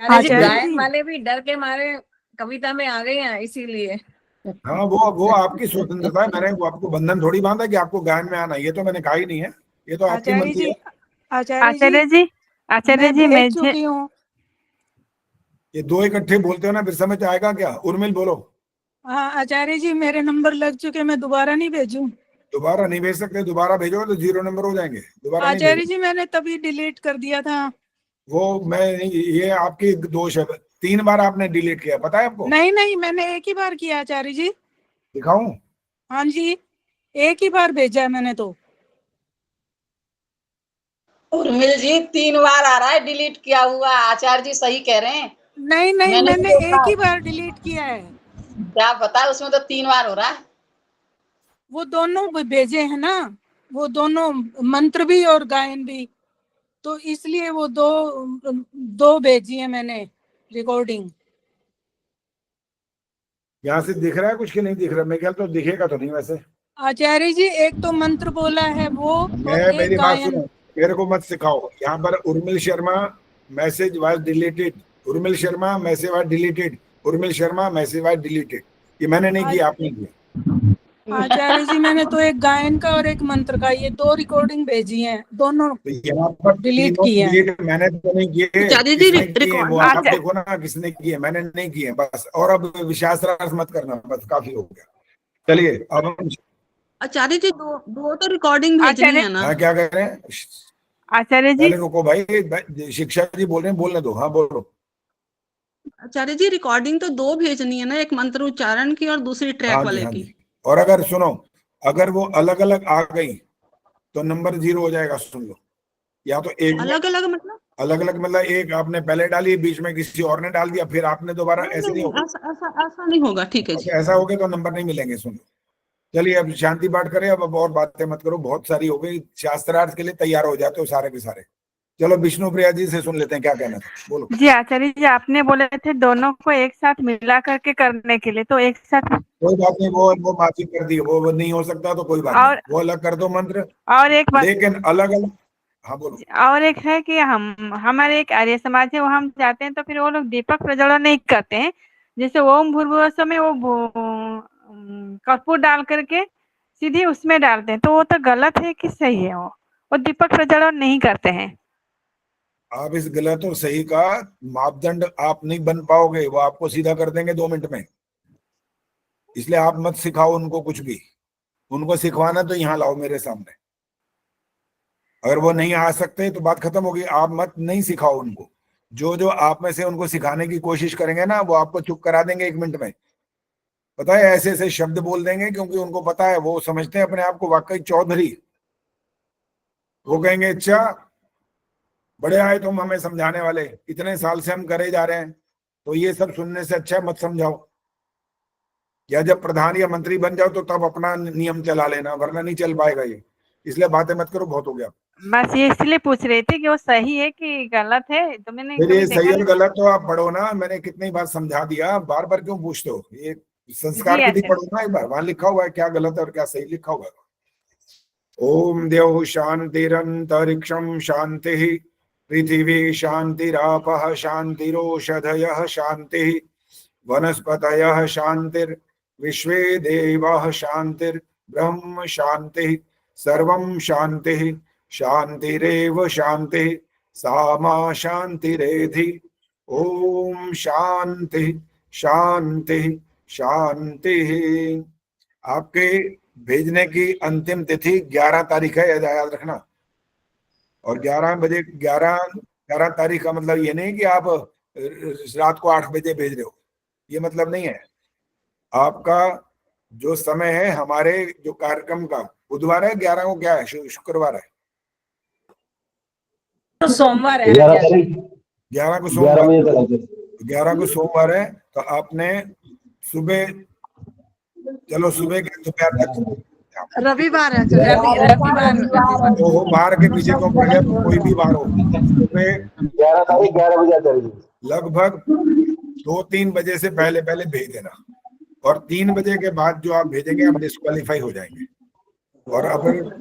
गायन वाले भी डर के मारे कविता में आ गए हैं, इसीलिए। हाँ, वो आपकी स्वतंत्रता है, मैंने वो आपको बंधन थोड़ी बांधा कि आपको गायन में आना, ये तो मैंने कहा ही नहीं है, ये तो आपकी मर्जी है। आचार्य जी मैं चुकी हूँ। ये 2 इकट्ठे बोलते हो ना, फिर समझ आएगा क्या? उर्मिल बोलो। हाँ आचार्य जी, मेरे नंबर लग चुके, मैं दोबारा नहीं भेजूं? दोबारा नहीं भेज सकते, दोबारा भेजो तो 0 नंबर हो जाएंगे। दोबारा आचार्य जी मैंने तभी डिलीट कर दिया था। वो ये आपकी दोष है, 3 बार आपने डिलीट किया, पता है आपको? नहीं मैंने एक ही बार किया आचार्य जी। दिखाऊं? हाँ जी, एक ही बार भेजा है मैंने तो। उर्मिल जी 3 बार आ रहा है डिलीट किया हुआ, आचार्य जी सही कह रहे हैं। नहीं मैंने एक ही बार डिलीट किया है। क्या पता, उसमें तो 3 बार हो रहा है। वो दोनों भेजे हैं ना, वो दोनों मंत्र भी और गायन भी, तो इसलिए वो दो भेजी है मैंने रिकॉर्डिंग। यहाँ से दिख रहा है कुछ कि नहीं दिख रहा? मेरे ख्याल तो दिखेगा तो नहीं वैसे। आचार्य जी एक तो मंत्र बोला है वो, और मेरी एक बात गायन। सुनो, मेरे को मत सिखाओ। यहाँ पर Urmil Sharma message was deleted, Urmil Sharma message was deleted, Urmil Sharma message was deleted, ये मैंने नहीं किया, आपने किया। आचार्य जी मैंने तो एक गायन का और एक मंत्र का, ये 2 रिकॉर्डिंग भेजी हैं, दोनों डिलीट की है। मैंने तो नहीं किए, आचार्य जी वो आप देखो ना किसने किए, मैंने नहीं किए बस। और अब विश्वास मत करना, बस काफी हो गया। चलिए अब आचार्य जी दो तो रिकॉर्डिंग भेजनी है ना? हाँ, क्या कह रहे हैं आचार्य जी? रुको भाई, शिक्षा जी बोल रहे हैं, बोलने दो। हाँ बोलो। आचार्य जी रिकॉर्डिंग तो 2 भेजनी है ना, एक मंत्र उच्चारण की और दूसरी ट्रैक वाले की। और अगर सुनो, अगर वो अलग अलग आ गई तो नंबर 0 हो जाएगा, सुन लो। या तो एक अलग अलग मतलब एक आपने पहले डाली, बीच में किसी और ने डाल दिया, फिर आपने दोबारा, ऐसे नहीं होगा। ऐसा नहीं होगा, ठीक है जी। ऐसा हो गया तो नंबर नहीं मिलेंगे, सुन लो। चलिए अब शांति पाठ करें, अब और बातें मत करो, बहुत सारी हो गई। शास्त्रार्थ के लिए तैयार हो जाते हो सारे के सारे। चलो विष्णु प्रिया जी से सुन लेते हैं क्या कहना था, बोलो। जी आचार्य जी, आपने बोले थे दोनों को एक साथ मिला करके करने के लिए, तो एक साथ कोई बात नहीं, वो माफी कर दी, वो नहीं हो सकता तो कोई बात नहीं, वो अलग कर दो मंत्र। और एक बात, लेकिन अलग अलग। हाँ बोलो। और एक है कि हमारे एक आर्य समाज है, वो हम जाते हैं तो फिर वो लोग दीपक प्रज्वलन नहीं करते हैं, जैसे ओम भूर्भुवः स्व में वो कपूर डाल करके सीधी उसमें डालते हैं, तो वो तो गलत है कि सही है? वो दीपक प्रज्वलन नहीं करते हैं। आप इस गलत और सही का मापदंड आप नहीं बन पाओगे, वो आपको सीधा कर देंगे 2 मिनट में। इसलिए आप मत सिखाओ उनको कुछ भी। उनको सिखवाना तो यहाँ लाओ मेरे सामने। अगर वो नहीं आ सकते तो बात खत्म होगी। आप मत नहीं सिखाओ उनको। जो जो आप में से उनको सिखाने की कोशिश करेंगे ना, वो आपको चुप करा देंगे 1 मिनट में। पता है, ऐसे ऐसे शब्द बोल देंगे, क्योंकि उनको पता है, वो समझते हैं अपने आप को वाकई चौधरी। वो कहेंगे अच्छा बड़े आए तुम हमें समझाने वाले, इतने साल से हम करे जा रहे हैं, तो ये सब सुनने से अच्छा मत समझाओ। या जब प्रधान या मंत्री बन जाओ तो तब अपना नियम चला लेना, वरना नहीं चल पाएगा ये। इसलिए बातें मत करो, बहुत हो गया। बस ये इसलिए पूछ रही थी कि वो सही है कि गलत है, तो मैंने फिर ये कभी सही देखा और नहीं। गलत तो आप पढ़ो ना, मैंने कितनी बार समझा दिया, बार बार क्यों पूछते हो? ये संस्कार जी, विधि अच्छा। पढ़ो ना एक बार, वहां लिखा हुआ है क्या गलत है और क्या सही लिखा हुआ है। ओम द्यौः शान्तिरन्तरिक्षं शान्तिः पृथिवी शान्तिरापः शान्तिरोषधयः शान्तिः वनस्पतयः शान्तिर्विश्वे देवाः शान्तिर्ब्रह्म शान्तिः सर्वं शान्तिः शान्तिरेव शान्तिः सा मा शान्तिरेधि। ओम शांति शांति शांति। आपके भेजने की अंतिम तिथि 11 तारीख है, याद रखना। और 11 तारीख का मतलब ये नहीं कि आप रात को 8 बजे भेज रहे हो, ये मतलब नहीं है। आपका जो समय है हमारे जो कार्यक्रम का, बुधवार है, 11 को क्या है, शुक्रवार है, तो सोमवार है। 11 को सोमवार है। तो आपने सुबह, चलो सुबह के दोपहर तक, रविवार है। रविवार तो बाहर के पीछे को पड़ गया, कोई भी बार हो, सुबह 11 तारीख 11 बजे आचार्य जी। लगभग 2-3 बजे से पहले पहले भेज देना। और 3 बजे के बाद जो आप भेजेंगे आप डिस्क्वालीफाई हो जाएंगे। और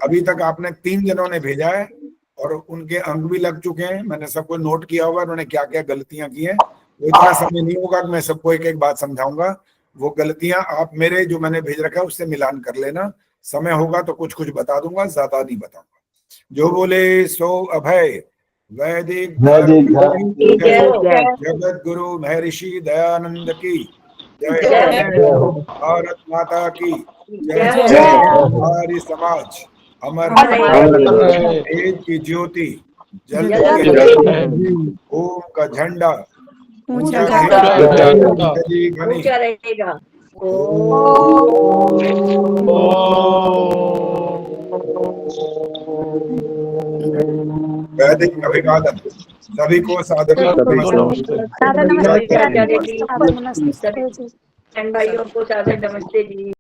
अभी तक आपने 3 जनों ने भेजा है और उनके अंक भी लग चुके हैं। मैंने सबको नोट किया होगा उन्होंने क्या क्या गलतियां की हैं। वो इतना समय नहीं होगा कि मैं सबको एक एक बात समझाऊंगा। वो गलतियां आप मेरे जो मैंने भेज रखा है उससे मिलान कर लेना। समय होगा तो कुछ कुछ बता दूंगा, ज्यादा नहीं बताऊंगा। जो बोले सो अभय। वैदिक जगत गुरु महर्षि दयानंद की जय। भारत माता की जय। हमारी समाज अमर तेज की ज्योति जल ओम का झंडा ऊंचा रहेगा। वैदिक अभिवादन सभी को सादर नमस्ते भाइयों को सादर नमस्ते जी।